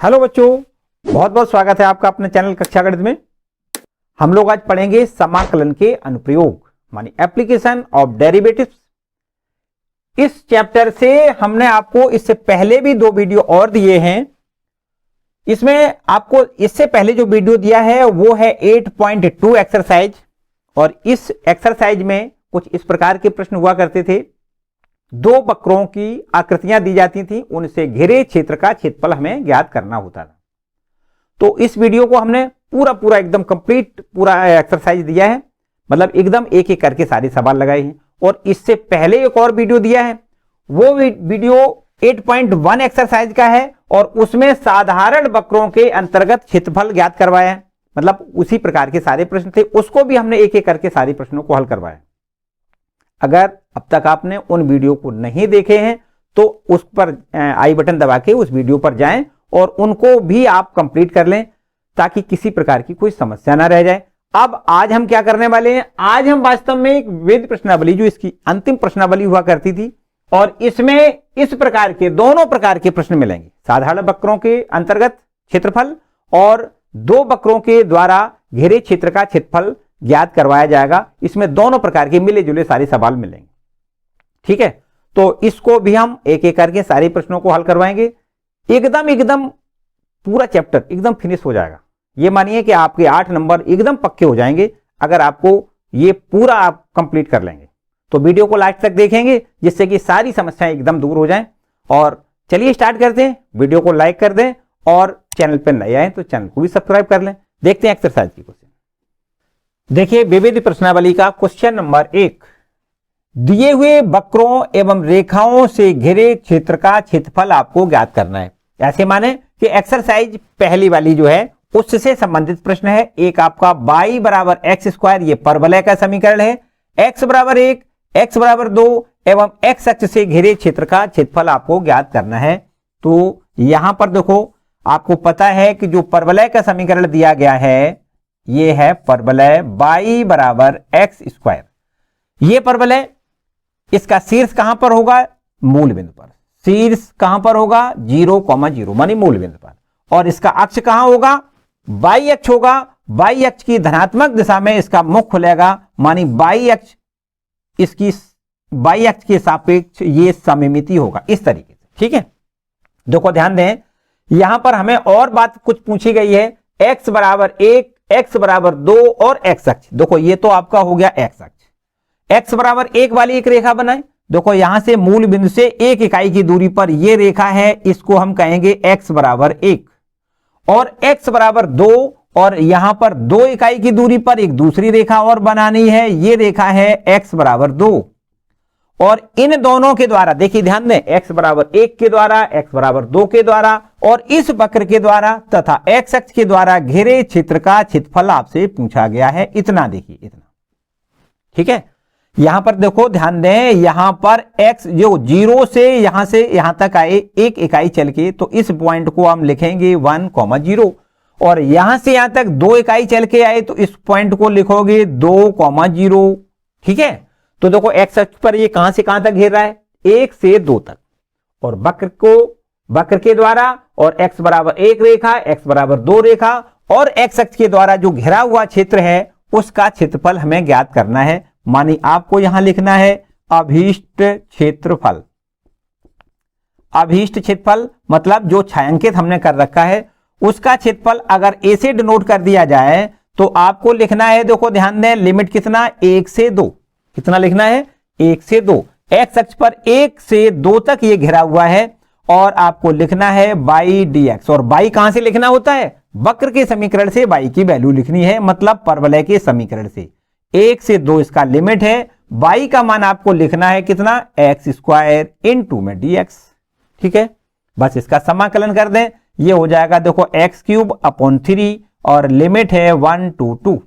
Hello बच्चों, बहुत बहुत स्वागत है आपका अपने चैनल कक्षा गणित में। हम लोग आज पढ़ेंगे समाकलन के अनुप्रयोग मानी एप्लीकेशन ऑफ डेरिवेटिव्स। इस चैप्टर से हमने आपको इससे पहले भी 2 वीडियो और दिए हैं। इसमें आपको इससे पहले जो वीडियो दिया है वो है 8.2 एक्सरसाइज, और इस एक्सरसाइज में कुछ इस प्रकार के प्रश्न हुआ करते थे। 2 वक्रों की आकृतियां दी जाती थी, उनसे घिरे क्षेत्र का क्षेत्रफल हमें ज्ञात करना होता था। तो इस वीडियो को हमने पूरा एकदम कंप्लीट पूरा एक्सरसाइज दिया है, मतलब एकदम एक एक करके सारे सवाल लगाए हैं। और इससे पहले एक और वीडियो दिया है, वो वीडियो 8.1 एक्सरसाइज का है, और उसमें साधारण वक्रों के अंतर्गत क्षेत्रफल ज्ञात करवाया है। मतलब उसी प्रकार के सारे प्रश्न थे, उसको भी हमने एक एक करके सारे प्रश्नों को हल करवाया। अगर अब तक आपने उन वीडियो को नहीं देखे हैं तो उस पर आई बटन दबा के उस वीडियो पर जाएं और उनको भी आप कंप्लीट कर लें, ताकि किसी प्रकार की कोई समस्या ना रह जाए। अब आज हम क्या करने वाले हैं, आज हम वास्तव में एक वेद प्रश्नावली, जो इसकी अंतिम प्रश्नावली हुआ करती थी, और इसमें इस प्रकार के दोनों प्रकार के प्रश्न मिलेंगे। साधारण वक्रों के अंतर्गत क्षेत्रफल और 2 वक्रों के द्वारा घेरे क्षेत्र का क्षेत्रफल ज्ञात करवाया जाएगा। इसमें दोनों प्रकार के मिले जुले सारे सवाल मिलेंगे। ठीक है, तो इसको भी हम एक एक करके सारे प्रश्नों को हल करवाएंगे। एकदम पूरा चैप्टर एकदम फिनिश हो जाएगा। ये मानिए कि आपके 8 नंबर एकदम पक्के हो जाएंगे अगर आपको ये पूरा आप कंप्लीट कर लेंगे। तो वीडियो को लास्ट तक देखेंगे, जिससे कि सारी समस्याएं एकदम दूर हो जाएं। और चलिए स्टार्ट करते हैं। वीडियो को लाइक कर दें, और चैनल पर नए आए तो चैनल को भी सब्सक्राइब कर लें। देखते हैं एक्सरसाइज की क्वेश्चन। देखिए, विविध प्रश्नावली का क्वेश्चन नंबर 1, दिए हुए वक्रों एवं रेखाओं से घिरे क्षेत्र का क्षेत्रफल आपको ज्ञात करना है। ऐसे माने कि एक्सरसाइज पहली वाली जो है उससे संबंधित प्रश्न है। एक आपका y बराबर एक्स स्क्वायर, ये परवलय का समीकरण है। x बराबर 1, x बराबर 2 एवं x अक्ष से घिरे क्षेत्र का क्षेत्रफल आपको ज्ञात करना है। तो यहां पर देखो, आपको पता है कि जो परवलय का समीकरण दिया गया है ये है परवलय y बराबर एक्स स्क्वायर। ये परवलय, इसका शीर्ष कहां पर होगा, मूल बिंदु पर। शीर्ष कहां पर होगा, 0,0 मानी मूल बिंदु पर। और इसका अक्ष कहां होगा, y अक्ष होगा। y अक्ष की धनात्मक दिशा में इसका मुख खुलेगा, मानी y अक्ष, इसकी y अक्ष के सापेक्ष ये सममिति होगा, इस तरीके से। ठीक है, देखो ध्यान दें, यहां पर हमें और बात कुछ पूछी गई है। x बराबर 1, x बराबर 2 और x अक्ष। देखो ये तो आपका हो गया x अक्ष। x बराबर 1 वाली एक रेखा बनाए। देखो यहां से मूल बिंदु से 1 इकाई की दूरी पर ये रेखा है, इसको हम कहेंगे x बराबर 1। और x बराबर 2, और यहां पर 2 इकाई की दूरी पर एक दूसरी रेखा और बनानी है, ये रेखा है x बराबर 2। और इन दोनों के द्वारा, देखिए ध्यान दें, x बराबर 1 के द्वारा, x बराबर 2 के द्वारा और इस वक्र के द्वारा तथा x अक्ष के द्वारा घेरे क्षेत्र का क्षेत्रफल आपसे पूछा गया है। इतना देखिए, इतना। ठीक है, यहां पर देखो ध्यान दें, यहां पर x जो 0 से यहां तक आए 1 इकाई चल के, तो इस पॉइंट को हम लिखेंगे 1,0। और यहां से यहां तक 2 इकाई चल के आए तो इस पॉइंट को लिखोगे 2,0। ठीक है, तो देखो x अक्ष पर ये कहां से कहां तक घेर रहा है, 1 से 2 तक। और वक्र के द्वारा, और x बराबर 1 रेखा, x बराबर 2 रेखा, और x अक्ष के द्वारा जो घिरा हुआ क्षेत्र है उसका क्षेत्रफल हमें ज्ञात करना है। मानी आपको यहां लिखना है अभीष्ट क्षेत्रफल। अभीष्ट क्षेत्रफल मतलब जो छायांकित हमने कर रखा है उसका क्षेत्रफल अगर a से डिनोट कर दिया जाए तो आपको लिखना है, देखो ध्यान दें, लिमिट कितना, 1 से 2। कितना लिखना है, 1 से 2। x अक्ष पर 1 से 2 तक ये घिरा हुआ है, और आपको लिखना है y dx। और y कहां से लिखना होता है, वक्र के समीकरण से y की वैल्यू लिखनी है, मतलब परवलय के समीकरण से। 1 से 2 इसका लिमिट है, y का मान आपको लिखना है कितना, एक्स स्क्वायर इंटू में dx। ठीक है, बस इसका समाकलन कर दें, ये हो जाएगा देखो x³/3, और लिमिट है 1 to 2।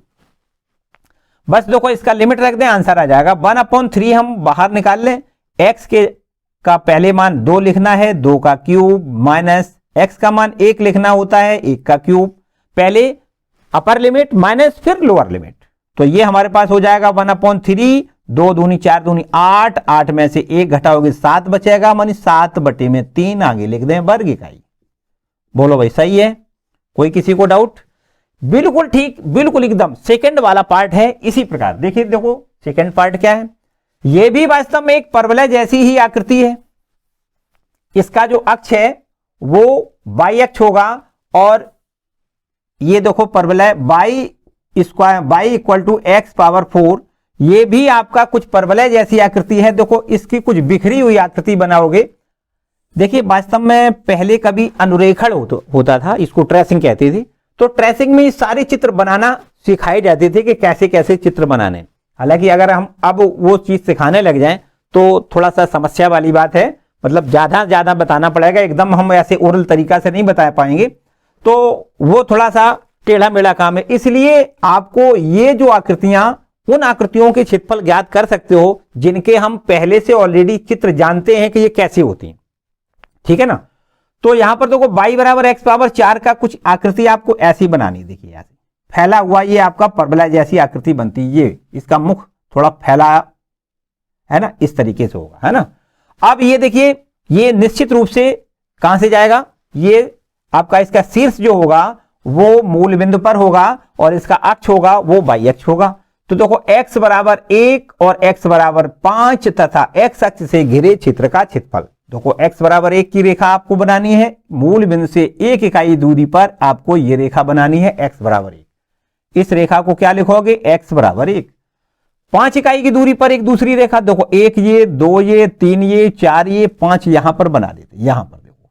बस देखो इसका लिमिट रख दें, आंसर आ जाएगा 1/3। हम बाहर निकाल लें, x का पहले मान 2 लिखना है, 2 का क्यूब, माइनस x का मान 1 लिखना होता है, 1 का क्यूब। पहले अपर लिमिट माइनस फिर लोअर लिमिट, तो ये हमारे पास हो जाएगा 1/3। 2 दूनी 4 दूनी 8, 8 में से 1 घटाओगे 7 बचेगा, मानी 7/3 आगे लिख दें वर्ग इकाई। बोलो भाई सही है, कोई किसी को डाउट? बिल्कुल ठीक, बिल्कुल एकदम। सेकंड वाला पार्ट है इसी प्रकार। देखिए देखो सेकंड पार्ट क्या है, यह भी वास्तव में एक परवलय जैसी ही आकृति है। इसका जो अक्ष है वो y अक्ष होगा और ये देखो परवलय y square y equal to x power 4, ये भी आपका कुछ परवलय जैसी आकृति है। देखो इसकी कुछ बिखरी हुई आकृति बनाओगे। देखिए वास्तव में पहले कभी अनुरेखण होता था, इसको ट्रेसिंग कहते थे। तो ट्रेसिंग में सारे चित्र बनाना सिखाए जाते थे कि कैसे कैसे चित्र बनाने। हालांकि अगर हम अब वो चीज सिखाने लग जाएं तो थोड़ा सा समस्या वाली बात है, मतलब ज्यादा बताना पड़ेगा, एकदम हम ऐसे ओरल तरीका से नहीं बता पाएंगे, तो वो थोड़ा सा टेढ़ा मेढ़ा काम है। इसलिए आपको ये जो आकृतियां, उन आकृतियों के क्षेत्रफल ज्ञात कर सकते हो जिनके हम पहले से ऑलरेडी चित्र जानते हैं कि ये कैसे होती हैं, ठीक है ना। तो यहां पर देखो y बराबर एक्स पावर 4 का कुछ आकृति आपको ऐसी बनानी। देखिए ऐसे फैला हुआ ये आपका परवलय जैसी आकृति बनती है, ये इसका मुख थोड़ा फैला है ना, इस तरीके से होगा, है ना। अब ये देखिए ये निश्चित रूप से कहां से जाएगा, ये आपका इसका शीर्ष जो होगा वो मूल बिंदु पर होगा और इसका अक्ष होगा वो y अक्ष होगा। तो देखो x बराबर 1 और x बराबर 5 तथा x अक्ष से घिरे क्षेत्र का क्षेत्रफल। देखो x बराबर 1 की रेखा आपको बनानी है, मूल बिंदु से 1 इकाई दूरी पर आपको ये रेखा बनानी है x बराबर 1। इस रेखा को क्या लिखोगे, x बराबर 1। 5 इकाई की दूरी पर एक दूसरी रेखा, देखो 1 ये, 2 ये, 3 ये, 4 ये, 5 यहां पर बना देते, यहां पर देखो,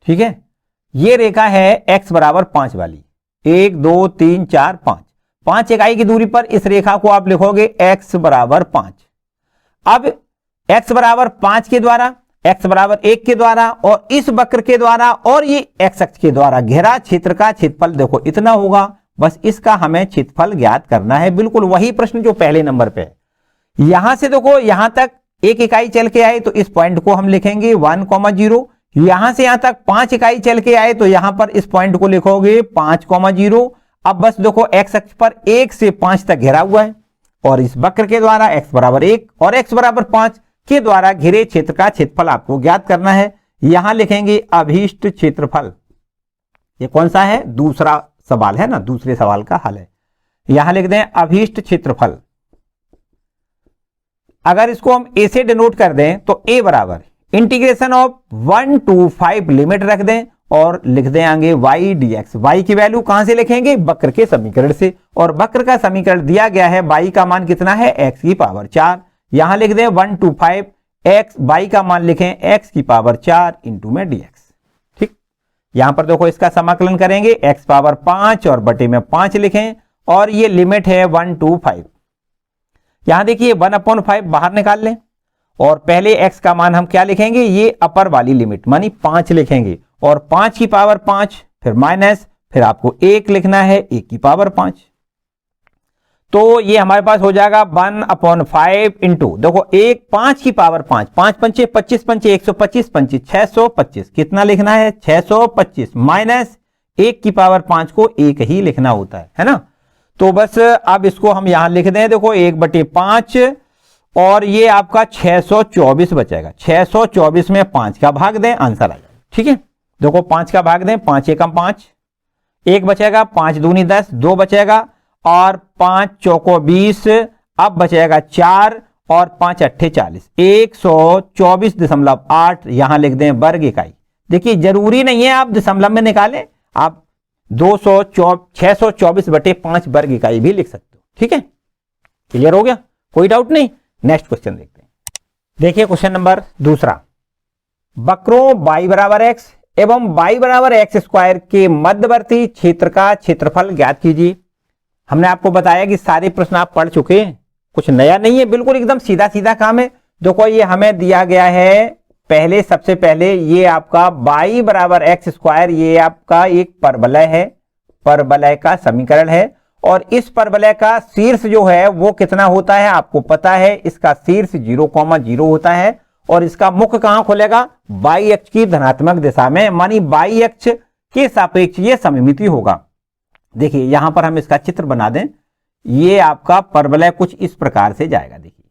ठीक है। ये रेखा है x बराबर 5 वाली, 1 2 3 4 5, 5 इकाई की दूरी पर इस रेखा को आप लिखोगे x बराबर 5। अब x बराबर 5 के द्वारा, x बराबर 1 के द्वारा और इस वक्र के द्वारा और ये x अक्ष के द्वारा घेरा क्षेत्र का क्षेत्रफल देखो इतना होगा। बस इसका हमें क्षेत्रफल ज्ञात करना है, बिल्कुल वही प्रश्न जो पहले नंबर पे है। यहां से देखो यहां तक 1 इकाई चल के आए तो इस पॉइंट को हम लिखेंगे 1,0। यहां से यहां तक 5 इकाई चल के आए तो यहां पर इस पॉइंट को लिखोगे 5,0। अब बस देखो x अक्ष पर 1 से 5 तक घेरा हुआ है और इस वक्र के द्वारा x बराबर 1 और x बराबर 5 के द्वारा घिरे क्षेत्र का क्षेत्रफल आपको ज्ञात करना है। यहां लिखेंगे अभीष्ट क्षेत्रफल। ये कौन सा है, दूसरा सवाल है ना, दूसरे सवाल का हल है। यहां लिख दें अभीष्ट क्षेत्रफल। अगर इसको हम a से डिनोट कर दें तो a बराबर इंटीग्रेशन ऑफ 1 to 5 लिमिट रख दें और लिख दें आगे y dx। y की वैल्यू कहां से लिखेंगे, वक्र के समीकरण से, और वक्र का समीकरण दिया गया है y का मान कितना है, x की पावर 4। यहां लिख दें 1 to 5 x, y का मान लिखें x की पावर 4 इंटू में dx। ठीक, यहां पर देखो इसका समाकलन करेंगे x पावर 5 और बटे में 5 लिखें और ये लिमिट है 1 to 5। यहां देखिए 1/5 बाहर निकाल लें और पहले x का मान हम क्या लिखेंगे, ये अपर वाली लिमिट मानी 5 लिखेंगे और 5 की पावर 5 फिर माइनस, फिर आपको 1 लिखना है 1 की पावर 5। तो ये हमारे पास हो जाएगा 1/5 इंटू देखो 1 5 की पावर 5, 5 पंचे 25 पंचे 125 पंचे 625, कितना लिखना है 625 माइनस 1 की पावर 5 को 1 ही लिखना होता है ना। तो बस अब इसको हम यहां लिख दें, देखो 1/5 और ये आपका 624 बचेगा। 624 में 5 का भाग दें, आंसर आ जाएगा। ठीक है, देखो 5 का भाग दें, 5 एकम 5, 1 बचेगा, 5 दूनी 10, 2 बचेगा और 5 चौको 20, अब बचेगा 4 और 5 अट्ठे 40, 124.8 यहां लिख दें वर्ग इकाई। देखिए जरूरी नहीं है आप दशमलव में निकालें, आप 624/5 वर्ग इकाई भी लिख सकते हो। ठीक है, क्लियर हो गया, कोई डाउट नहीं। नेक्स्ट क्वेश्चन देखते हैं। देखिए क्वेश्चन नंबर दूसरा, वक्रों y बराबर x एवं y बराबर x स्क्वायर के मध्यवर्ती क्षेत्र का क्षेत्रफल ज्ञात कीजिए। हमने आपको बताया कि सारे प्रश्न आप पढ़ चुके हैं, कुछ नया नहीं है, बिल्कुल एकदम सीधा सीधा काम है। देखो ये हमें दिया गया है, पहले सबसे पहले ये आपका y बराबर x स्क्वायर, ये आपका एक परवलय है, परवलय का समीकरण है और इस परवलय का शीर्ष जो है वो कितना होता है आपको पता है, इसका शीर्ष 0,0 होता है और इसका मुख कहां खुलेगा, y अक्ष की धनात्मक दिशा में, मानी y अक्ष के सापेक्ष ये सममिति होगा। देखिए यहां पर हम इसका चित्र बना दें, ये आपका परवलय कुछ इस प्रकार से जाएगा। देखिए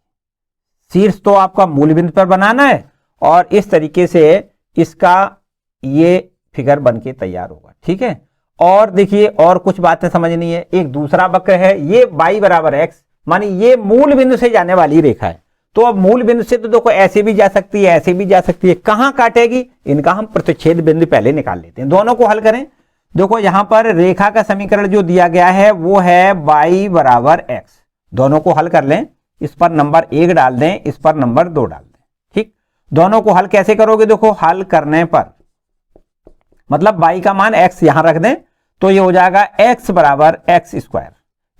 शीर्ष तो आपका मूल बिंदु पर बनाना है और इस तरीके से इसका ये फिगर बनके तैयार होगा। ठीक है, और देखिए और कुछ बातें समझनी है। एक दूसरा वक्र है, ये y बराबर x, मानी ये मूल बिंदु से जाने वाली रेखा है। तो अब मूल बिंदु से तो देखो ऐसे भी जा सकती है, ऐसे भी जा सकती है, कहां काटेगी, इनका हम प्रतिच्छेद बिंदु पहले निकाल लेते हैं। दोनों को हल करें। देखो यहां पर रेखा का समीकरण जो दिया गया है वो है y बराबर x। दोनों को हल कर लें, इस पर नंबर 1 डाल दें, इस पर नंबर 2 डाल दें। ठीक, दोनों को हल कैसे करोगे, देखो हल करने पर मतलब y का मान x यहां रख दें तो ये हो जाएगा x बराबर x स्क्वायर,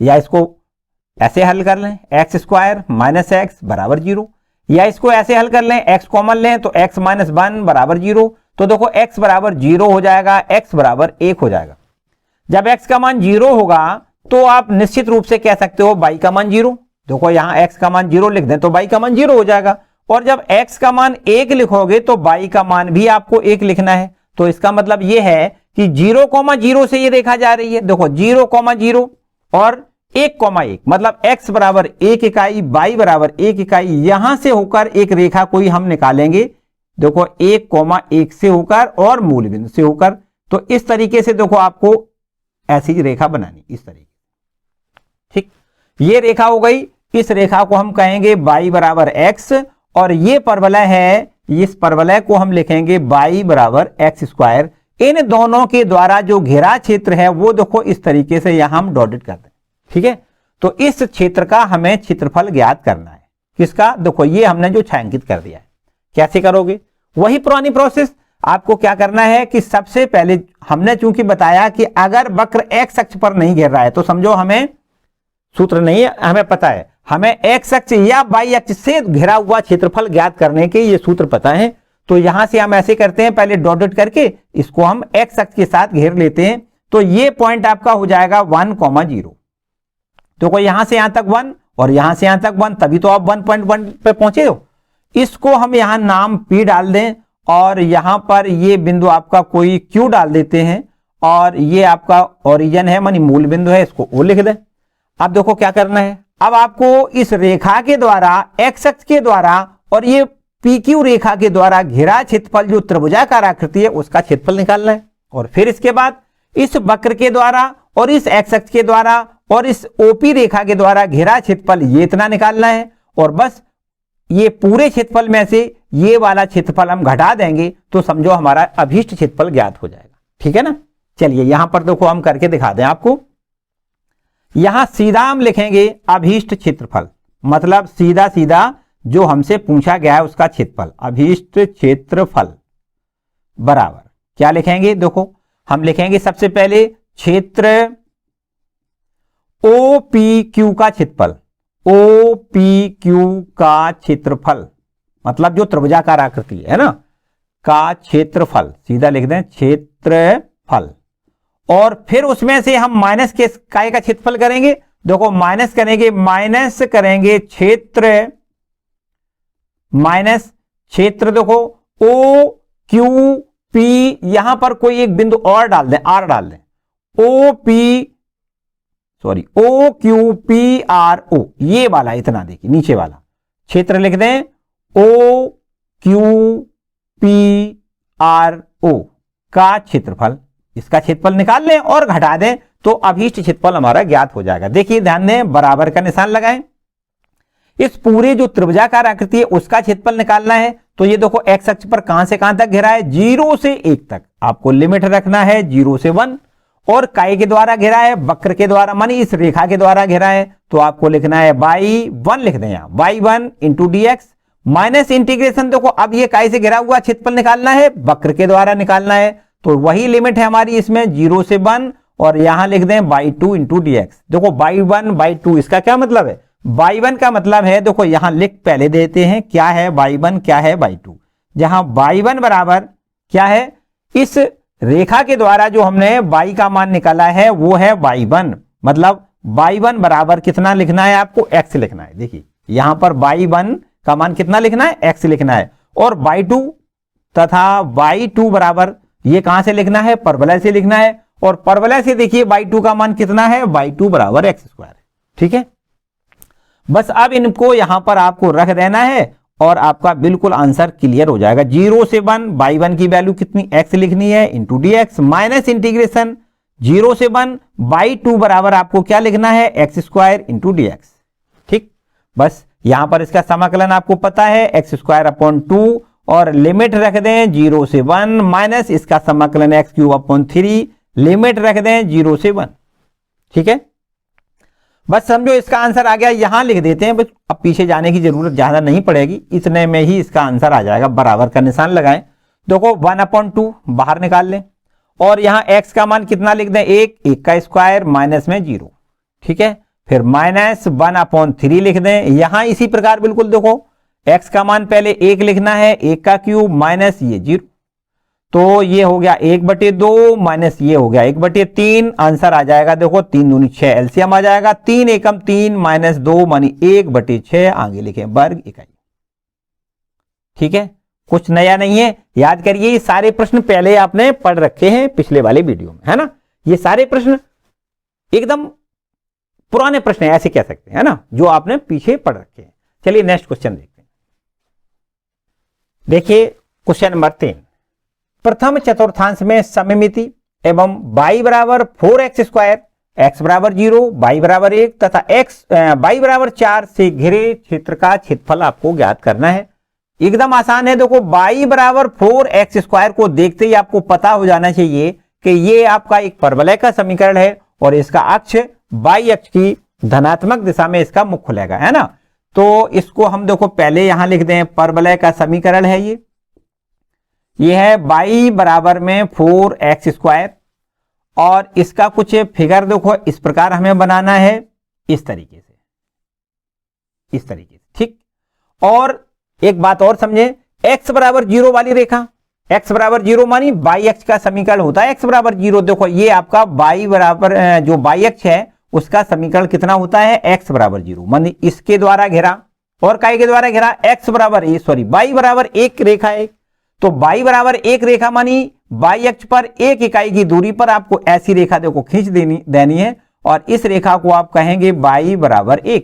या इसको ऐसे हल कर लें x स्क्वायर माइनस एक्स बराबर 0, या इसको ऐसे हल कर लें x कॉमन लें तो x माइनस 1 बराबर 0। तो देखो x बराबर 0 हो जाएगा, x बराबर 1 हो जाएगा। जब x का मान 0 होगा तो आप निश्चित रूप से कह सकते हो y का मान 0। देखो यहां x का मान 0 लिख दें तो y का मान 0 हो जाएगा, और जब x का मान 1 लिखोगे तो y का मान भी आपको 1 लिखना है। तो इसका मतलब यह है कि 0,0 से ये रेखा जा रही है। देखो 0,0 और 1,1 मतलब x बराबर 1 इकाई, y बराबर 1 इकाई, यहां से होकर एक रेखा कोई हम निकालेंगे। देखो 1,1 से होकर और मूल बिंदु से होकर। तो इस तरीके से देखो आपको ऐसी रेखा बनानी, इस तरीके। ठीक, ये रेखा हो गई। इस रेखा को हम कहेंगे y बराबर x, और ये परवलय है, इस परवलय को हम लिखेंगे y बराबर x स्क्वायर। इन दोनों के द्वारा जो घेरा क्षेत्र है वो देखो इस तरीके से यहां हम डॉटेड करते हैं। ठीक है, तो इस क्षेत्र का हमें क्षेत्रफल ज्ञात करना है। किसका, देखो ये हमने जो छायांकित कर दिया है। कैसे करोगे, वही पुरानी प्रोसेस। आपको क्या करना है कि सबसे पहले हमने चूंकि बताया कि अगर वक्र x अक्ष पर नहीं घेर रहा है तो समझो हमें सूत्र नहीं है, हमें पता है, हमें x अक्ष या y अक्ष से घिरा हुआ क्षेत्रफल ज्ञात करने के ये सूत्र पता है। तो यहां से हम ऐसे करते हैं, पहले डॉटेड करके इसको हम x अक्ष के साथ घेर लेते हैं। तो ये पॉइंट आपका हो जाएगा 1,0। तो कोई यहां से यहां तक 1 और यहां से यहां तक 1, तभी तो आप 1.1 पे पहुंचे हो। इसको हम यहां नाम P डाल दें, और यहां पर ये बिंदु आपका कोई Q डाल देते हैं, और ये आपका ओरिजिन है मानी मूल बिंदु है, इसको O लिख दें। अब देखो क्या करना है, अब आपको इस रेखा के द्वारा x अक्ष के द्वारा और ये PQ रेखा के द्वारा घेरा क्षेत्रफल जो त्रिभुजाकार आकृति है उसका क्षेत्रफल निकालना है। और फिर इसके बाद इस वक्र के द्वारा और इस x अक्ष के द्वारा और इस OP रेखा के द्वारा घेरा क्षेत्रफल ये इतना निकालना है। और बस ये पूरे क्षेत्रफल में से ये वाला क्षेत्रफल हम घटा देंगे तो समझो हमारा अभीष्ट क्षेत्रफल ज्ञात हो जाएगा। ठीक है ना। चलिए यहां पर देखो हम करके दिखा दें आपको। यहां सीधा हम लिखेंगे अभीष्ट क्षेत्रफल, मतलब सीधा सीधा जो हमसे पूछा गया है उसका क्षेत्रफल, अभीष्ट क्षेत्रफल बराबर क्या लिखेंगे, देखो हम लिखेंगे सबसे पहले क्षेत्र OPQ का क्षेत्रफल, OPQ का क्षेत्रफल मतलब जो त्रिभुजाकार आकृति है ना का क्षेत्रफल, सीधा लिख दें क्षेत्रफल। और फिर उसमें से हम माइनस के काय का क्षेत्रफल करेंगे। देखो माइनस करेंगे क्षेत्र, माइनस क्षेत्र, देखो OQP, यहां पर कोई एक बिंदु और डाल दें, R डाल दें, OQPRO, ये वाला इतना देखिए नीचे वाला क्षेत्र लिख दें OQPRO का क्षेत्रफल। इसका क्षेत्रफल निकाल लें और घटा दें तो अभीष्ट क्षेत्रफल हमारा ज्ञात हो जाएगा। देखिए ध्यान दें, बराबर का निशान लगाएं। इस पूरे जो त्रिभुजाकार आकृति है उसका क्षेत्रफल निकालना है। तो ये देखो x अक्ष पर कहां से कहां तक घेरा है, 0 से 1 तक आपको लिमिट रखना है, 0 से 1। और काय के द्वारा घेरा है, वक्र के द्वारा मानी इस रेखा के द्वारा घेरा है, तो आपको लिखना है y1 लिख दें यहां, y1 into dx minus integration. देखो अब ये काय से घेरा हुआ क्षेत्रफल निकालना है, वक्र के द्वारा निकालना है, तो वही लिमिट है हमारी इसमें 0 से 1। और यहां लिख दें y2 इंटू dx। देखो y1 y2 इसका क्या मतलब है, y1 का मतलब है, देखो यहां लिख पहले देते हैं क्या है y1 क्या है y2। जहां y1 बराबर क्या है, इस रेखा के द्वारा जो हमने y का मान निकाला है वो है y1, मतलब y1 बराबर कितना लिखना है आपको, x लिखना है। देखिए यहां पर y1 का मान कितना लिखना है, x लिखना है। और y2 तथा y2 बराबर ये कहां से लिखना है, परवलय से लिखना है। और परवलय से देखिए y2 का मान कितना है, y2 बराबर x स्क्वायर है। ठीक है, बस अब इनको यहां पर आपको रख देना है और आपका बिल्कुल आंसर क्लियर हो जाएगा। 0 से 1 बाई 1 की वैल्यू कितनी x लिखनी है into D x minus integration 0 से 1 बाई 2 बराबर आपको क्या लिखना है x square into D x. ठीक, बस यहां पर इसका समाकलन आपको पता है एक्स स्क्वायर अपॉन 2 और लिमिट रख दें 0 से 1 माइनस इसका समाकलन एक्स क्यूब अपॉन 3 लिमिट रख दें 0 से 1। ठीक है, बस समझो इसका आंसर आ गया, यहां लिख देते हैं, बस अब पीछे जाने की जरूरत ज्यादा नहीं पड़ेगी, इतने में ही इसका आंसर आ जाएगा। बराबर का निशान लगाएं, देखो 1/2 बाहर निकाल लें और यहां x का मान कितना लिख दें 1 का स्क्वायर माइनस में 0। ठीक है, फिर माइनस 1/3 लिख दें। यहां इसी प्रकार बिल्कुल देखो x का मान पहले 1 लिखना है 1 का क्यूब माइनस ये 0, तो ये हो गया 1/2 माइनस ये हो गया 1/3। आंसर आ जाएगा देखो 3 दूनी 6 एलसीएम आ जाएगा 3 एकम 3 माइनस 2 मानी 1/6 आगे लिखें वर्ग इकाई। ठीक है, कुछ नया नहीं है, याद करिए ये सारे प्रश्न पहले आपने पढ़ रखे हैं पिछले वाले वीडियो में, है ना। ये सारे प्रश्न एकदम पुराने प्रश्न ऐसे कह सकते हैं, है ना, जो आपने पीछे पढ़ रखे हैं। चलिए नेक्स्ट क्वेश्चन देखते हैं। देखिए क्वेश्चन नंबर 3, प्रथम चतुर्थांश में सममिति एवं y बराबर 4x स्क्वायर, x बराबर 0, y बराबर 1 तथा y बराबर 4 से घिरे क्षेत्र का क्षेत्रफल आपको ज्ञात करना है। एकदम आसान है, देखो y बराबर 4x स्क्वायर को देखते ही आपको पता हो जाना चाहिए कि ये आपका एक परवलय का समीकरण है और इसका अक्ष y अक्ष की धनात्मक दिशा में इसका मुख खुलेगा, है ना। तो इसको हम देखो पहले यहां लिख दें, परवलय का समीकरण है ये है y बराबर में 4x स्क्वायर और इसका कुछ फिगर देखो इस प्रकार हमें बनाना है, इस तरीके से। ठीक, और एक बात और समझे, x बराबर 0 वाली रेखा, x बराबर 0 मानी y अक्ष का समीकरण होता है x बराबर 0। देखो ये आपका y बराबर जो y अक्ष है उसका समीकरण कितना होता है x बराबर 0 मानी इसके द्वारा घेरा और काय के द्वारा घेरा x बराबर y बराबर 1 रेखा है, तो y बराबर 1 रेखा मानी y अक्ष पर 1 इकाई की दूरी पर आपको ऐसी रेखा देखो खींच देनी है और इस रेखा को आप कहेंगे y बराबर 1।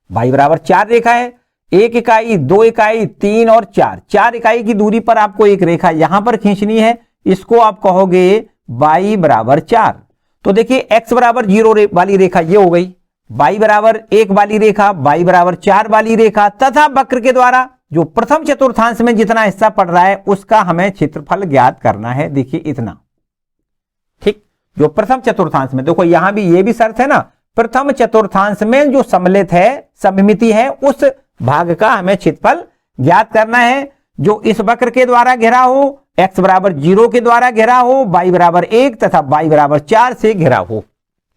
y बराबर 4 रेखा है, 1 इकाई 2 इकाई 3 और 4 इकाई की दूरी पर आपको एक रेखा यहां पर खींचनी है, इसको आप कहोगे y बराबर 4। तो देखिए x बराबर 0 वाली रेखा ये हो गई, y बराबर 1 वाली रेखा, y बराबर 4 वाली रेखा तथा वक्र के द्वारा जो प्रथम चतुर्थांश में जितना हिस्सा पड़ रहा है उसका हमें क्षेत्रफल ज्ञात करना है। देखिए इतना, ठीक, जो प्रथम चतुर्थांश में देखो यहां भी ये भी शर्त है ना, प्रथम चतुर्थांश में जो सम्मिलित है सममिति है उस भाग का हमें क्षेत्रफल ज्ञात करना है जो इस वक्र के द्वारा घेरा हो, x बराबर 0 के द्वारा घेरा हो, y बराबर 1 तथा y बराबर 4 से घेरा हो।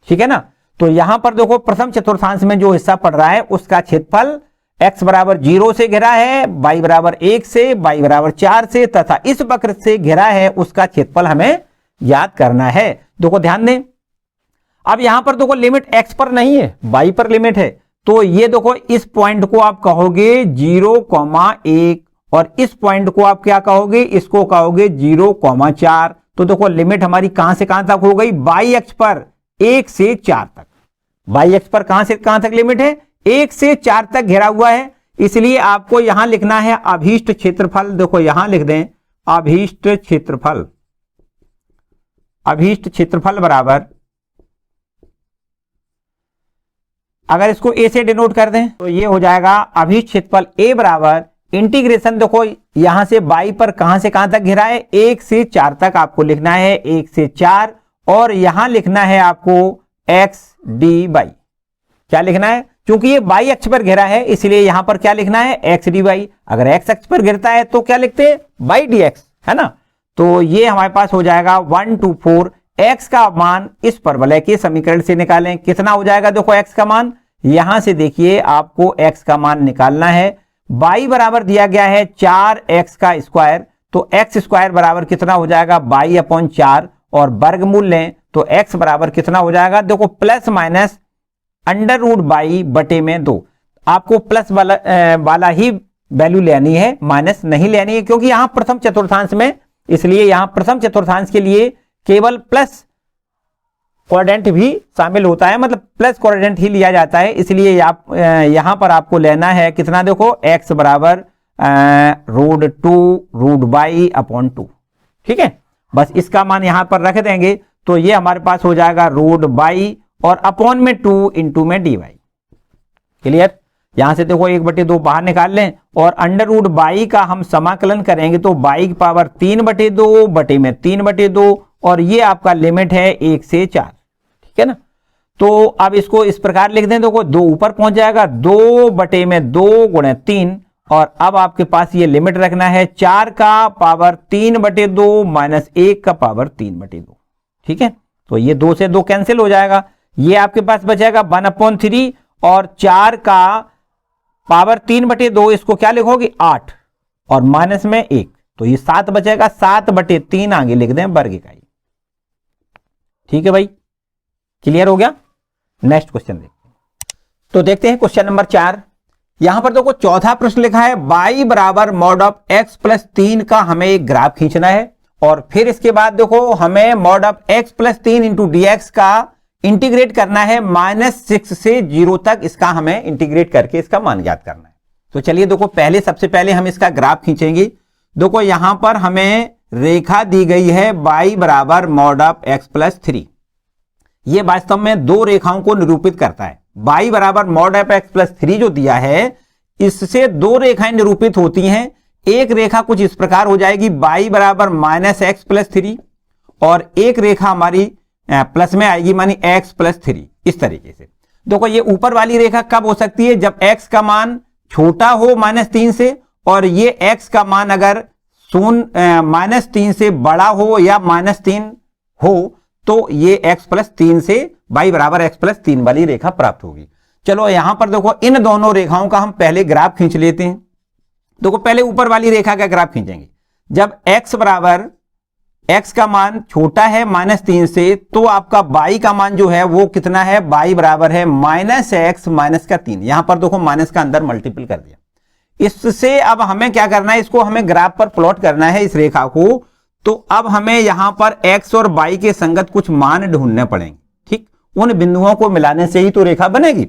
ठीक है ना, तो यहां पर देखो प्रथम चतुर्थांश में जो हिस्सा पड़ रहा है उसका क्षेत्रफल x बराबर 0 से घेरा है, y बराबर 1 से, y बराबर 4 से तथा इस वक्र से घेरा है उसका क्षेत्रफल हमें याद करना है। देखो ध्यान दें, अब यहां पर देखो लिमिट x पर नहीं है y पर लिमिट है, तो ये देखो इस पॉइंट को आप कहोगे 0,1 और इस पॉइंट को आप क्या कहोगे, इसको कहोगे 0,4। तो देखो लिमिट हमारी कहां से कहां तक हो गई, y अक्ष पर 1 से 4 तक, y अक्ष पर कहां से कहां तक लिमिट है 1 से 4 तक घेरा हुआ है, इसलिए आपको यहां लिखना है अभीष्ट क्षेत्रफल। देखो यहां लिख दें अभीष्ट क्षेत्रफल, अभीष्ट क्षेत्रफल बराबर, अगर इसको a से डिनोट कर दें तो ये हो जाएगा अभीष्ट क्षेत्रफल a बराबर इंटीग्रेशन, देखो यहां से y पर कहां से कहां तक घेरा है 1 से 4 तक आपको लिखना है 1 से 4 और यहां लिखना है आपको x dy। क्या लिखना है, क्योंकि ये y अक्ष पर घेरा है इसलिए यहां पर क्या लिखना है x dy। अगर x अक्ष पर घेरता है तो क्या लिखते हैं y dx, है ना। तो ये हमारे पास हो जाएगा 1 2 4। x का मान इस परवलय के समीकरण से निकालें, कितना हो जाएगा, देखो x का मान यहां से देखिए आपको x का मान निकालना है, y बराबर दिया गया है 4x का स्क्वायर, तो x स्क्वायर बराबर कितना हो जाएगा y अपॉन 4 और वर्गमूल लें तो x बराबर कितना हो जाएगा, देखो plus minus under root by बटे में 2। आपको प्लस वाला ही वैल्यू लेनी है, माइनस नहीं लेनी है, क्योंकि यहां प्रथम चतुर्थांश में, इसलिए यहां प्रथम चतुर्थांश के लिए केवल प्लस क्वाड्रेंट भी शामिल होता है, मतलब प्लस क्वाड्रेंट ही लिया जाता है, इसलिए आप यहां पर आपको लेना है कितना, देखो x बराबर √2√y/2, ठीक है। बस इसका मान यहां पर रख देंगे तो ये हमारे पास हो जाएगा √y और अपॉन में 2 इंटू में dy। क्लियर। यहां से देखो 1/2 बाहर निकाल लें और √y का हम समाकलन करेंगे तो y की पावर 3/2 बटे में 3/2 और ये आपका लिमिट है 1 से 4, ठीक है ना। तो अब इसको इस प्रकार लिख दें, देखो 2 ऊपर पहुंच जाएगा, 2 बटे में 2 गुणे 3 और अब आपके पास ये लिमिट रखना है 4 का पावर 3/2 माइनस 1 का पावर 3/2, ठीक है। तो ये 2 से 2 कैंसिल हो जाएगा, ये आपके पास बचेगा 1/3 और 4 का पावर 3/2, इसको क्या लिखोगे 8 और माइनस में 1, तो ये 7 बचेगा, 7/3 आगे लिख दें वर्ग इकाई, ठीक है भाई। क्लियर हो गया। नेक्स्ट क्वेश्चन देखते हैं। तो देखते हैं क्वेश्चन नंबर 4। यहां पर देखो चौथा प्रश्न लिखा है y बराबर मॉड ऑफ x प्लस 3 का हमें एक ग्राफ खींचना है और फिर इसके बाद देखो हमें mod of x plus 3 into dx का इंटीग्रेट करना है -6 से 0 तक, इसका हमें इंटीग्रेट करके इसका मान ज्ञात करना है। तो चलिए देखो सबसे पहले हम इसका ग्राफ खींचेंगे। देखो यहां पर हमें रेखा दी गई है y बराबर मॉड ऑफ x प्लस 3, ये वास्तव में दो रेखाओं को निरूपित करता है। y बराबर मॉड ऑफ x प्लस 3 जो दिया है इससे दो रेखाएं निरूपित होती हैं। एक रेखा कुछ इस प्रकार हो जाएगी y बराबर -x प्लस 3 और एक रेखा हमारी प्लस में आएगी मानी x प्लस 3, इस तरीके से। देखो ये ऊपर वाली रेखा कब हो सकती है, जब x का मान छोटा हो -3 से और ये x का मान अगर -3 से बड़ा हो या -3 हो तो ये x प्लस 3 से y बराबर x प्लस 3 वाली रेखा प्राप्त होगी। चलो यहां पर देखो इन दोनों रेखाओं का हम पहले ग्राफ खींच लेते हैं। देखो पहले ऊपर वाली रेखा का ग्राफ खींचेंगे। जब x बराबर x का मान छोटा है -3 से तो आपका y का मान जो है वो कितना है, y बराबर है -x माइनस का 3। यहां पर देखो माइनस का अंदर मल्टीपल कर दिया। इससे अब हमें क्या करना है, इसको हमें ग्राफ पर प्लॉट करना है इस रेखा को। तो अब हमें यहां पर x और y के संगत कुछ मान ढूंढने पड़ेंगे, ठीक। उन बिंदुओं को मिलाने से ही तो रेखा बनेगी।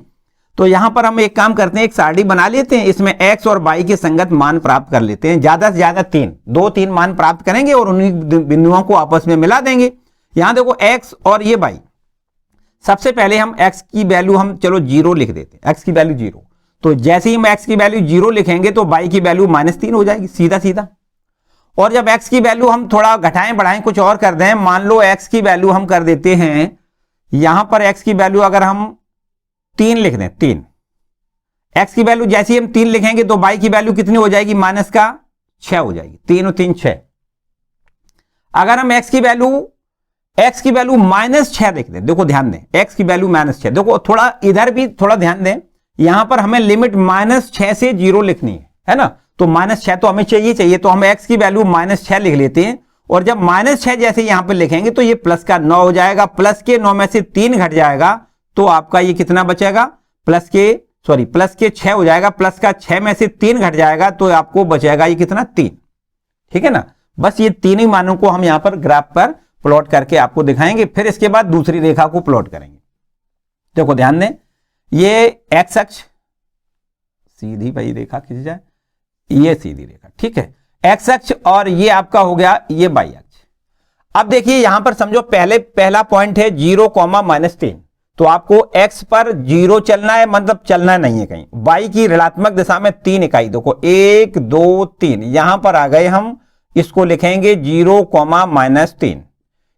तो यहां पर हम एक काम करते हैं, एक सारणी बना लेते हैं, इसमें x और y के संगत मान प्राप्त कर लेते हैं। ज्यादा से ज्यादा 3 मान प्राप्त करेंगे और उन्हीं बिंदुओं को आपस में मिला देंगे। यहां देखो x और ये y, सबसे पहले हम x की वैल्यू हम चलो 0 लिख देते हैं, x की वैल्यू 0। तो जैसे ही हम x की वैल्यू 0 लिखेंगे तो y की वैल्यू -3 हो जाएगी सीधा सीधा। और जब x की वैल्यू हम थोड़ा घटाएं बढ़ाएं कुछ और कर दें, मान लो x की वैल्यू हम कर देते हैं, यहां पर x की वैल्यू अगर हम 3 लिख दें, 3, x की वैल्यू जैसे ही हम 3 लिखेंगे तो y की वैल्यू कितनी हो जाएगी, -6 हो जाएगी। 3 और 3 6। अगर हम x की वैल्यू -6 लिख दें, देखो ध्यान दें, x की वैल्यू -6, देखो थोड़ा इधर भी थोड़ा ध्यान दें, यहां पर हमें लिमिट -6 से 0 लिखनी है ना। तो -6 तो हमें चाहिए, तो हम x की वैल्यू -6 लिख लेते हैं। और जब -6 जैसे यहां पर लिखेंगे तो ये प्लस का 9 हो जाएगा, प्लस के 9 में से 3 घट जाएगा तो आपका ये कितना बचेगा, प्लस के 6 हो जाएगा, प्लस का 6 में से 3 घट जाएगा तो आपको बचेगा ये कितना, 3, ठीक है ना। बस ये तीन ही मानों को हम यहां पर ग्राफ पर प्लॉट करके आपको दिखाएंगे, फिर इसके बाद दूसरी रेखा को प्लॉट करेंगे। देखो ध्यान दें, ये x अक्ष सीधी भाई रेखा खींच जाए, ये सीधी रेखा, ठीक है, x अक्ष और ये आपका हो गया ये y अक्ष। अब देखिए यहां पर समझो पहला पॉइंट है 0, -3, तो आपको x पर 0 चलना है, मतलब चलना नहीं है कहीं। y की ऋणात्मक दिशा में 3 इकाई, देखो 1 2 3, यहां पर आ गए हम, इसको लिखेंगे 0, -3।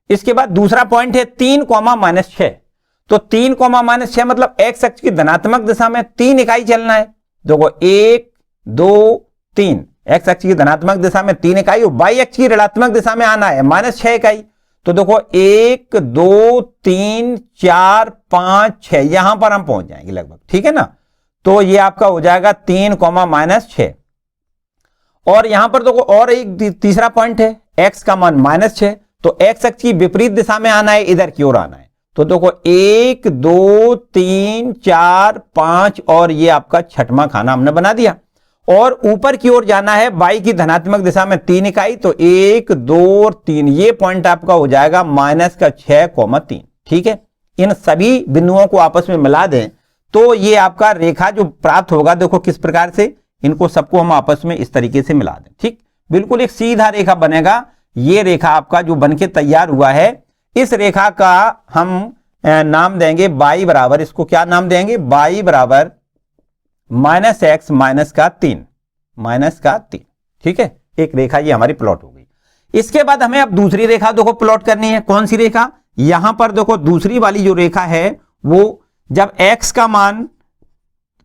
इसके बाद दूसरा पॉइंट है 3, -6, तो 3, -6 मतलब x अक्ष की धनात्मक दिशा में 3 इकाई चलना है। देखो 1 2 3, x अक्ष की धनात्मक दिशा में 3 इकाई और y अक्ष की ऋणात्मक दिशा में आना है -6 इकाई। तो देखो 1 2 3 4 5 6, यहां पर हम पहुंच जाएंगे लगभग, ठीक है ना। तो ये आपका हो जाएगा 3, -6। और यहां पर देखो और एक तीसरा पॉइंट है, x का मान -6, तो x अक्ष की विपरीत दिशा में आना है, इधर की ओर आना है। तो देखो 1 2 3 4 5 और ये आपका छठवां खाना हमने बना दिया। और ऊपर की ओर जाना है y की धनात्मक दिशा में 3 इकाई, तो 1 2 3, ये पॉइंट आपका हो जाएगा -6, 3, ठीक है। इन सभी बिंदुओं को आपस में मिला दें तो ये आपका रेखा जो प्राप्त होगा, देखो किस प्रकार से इनको सबको हम आपस में इस तरीके से मिला दें। ठीक, बिल्कुल एक सीधा रेखा बनेगा। ये रेखा आपका जो बनके तैयार हुआ है, इस रेखा का हम नाम देंगे y बराबर, इसको क्या नाम देंगे, y बराबर -x -3। ठीक है, एक रेखा ये हमारी प्लॉट हो गई। इसके बाद हमें अब दूसरी रेखा देखो प्लॉट करनी है। कौन सी रेखा, यहां पर देखो दूसरी वाली जो रेखा है वो जब x का मान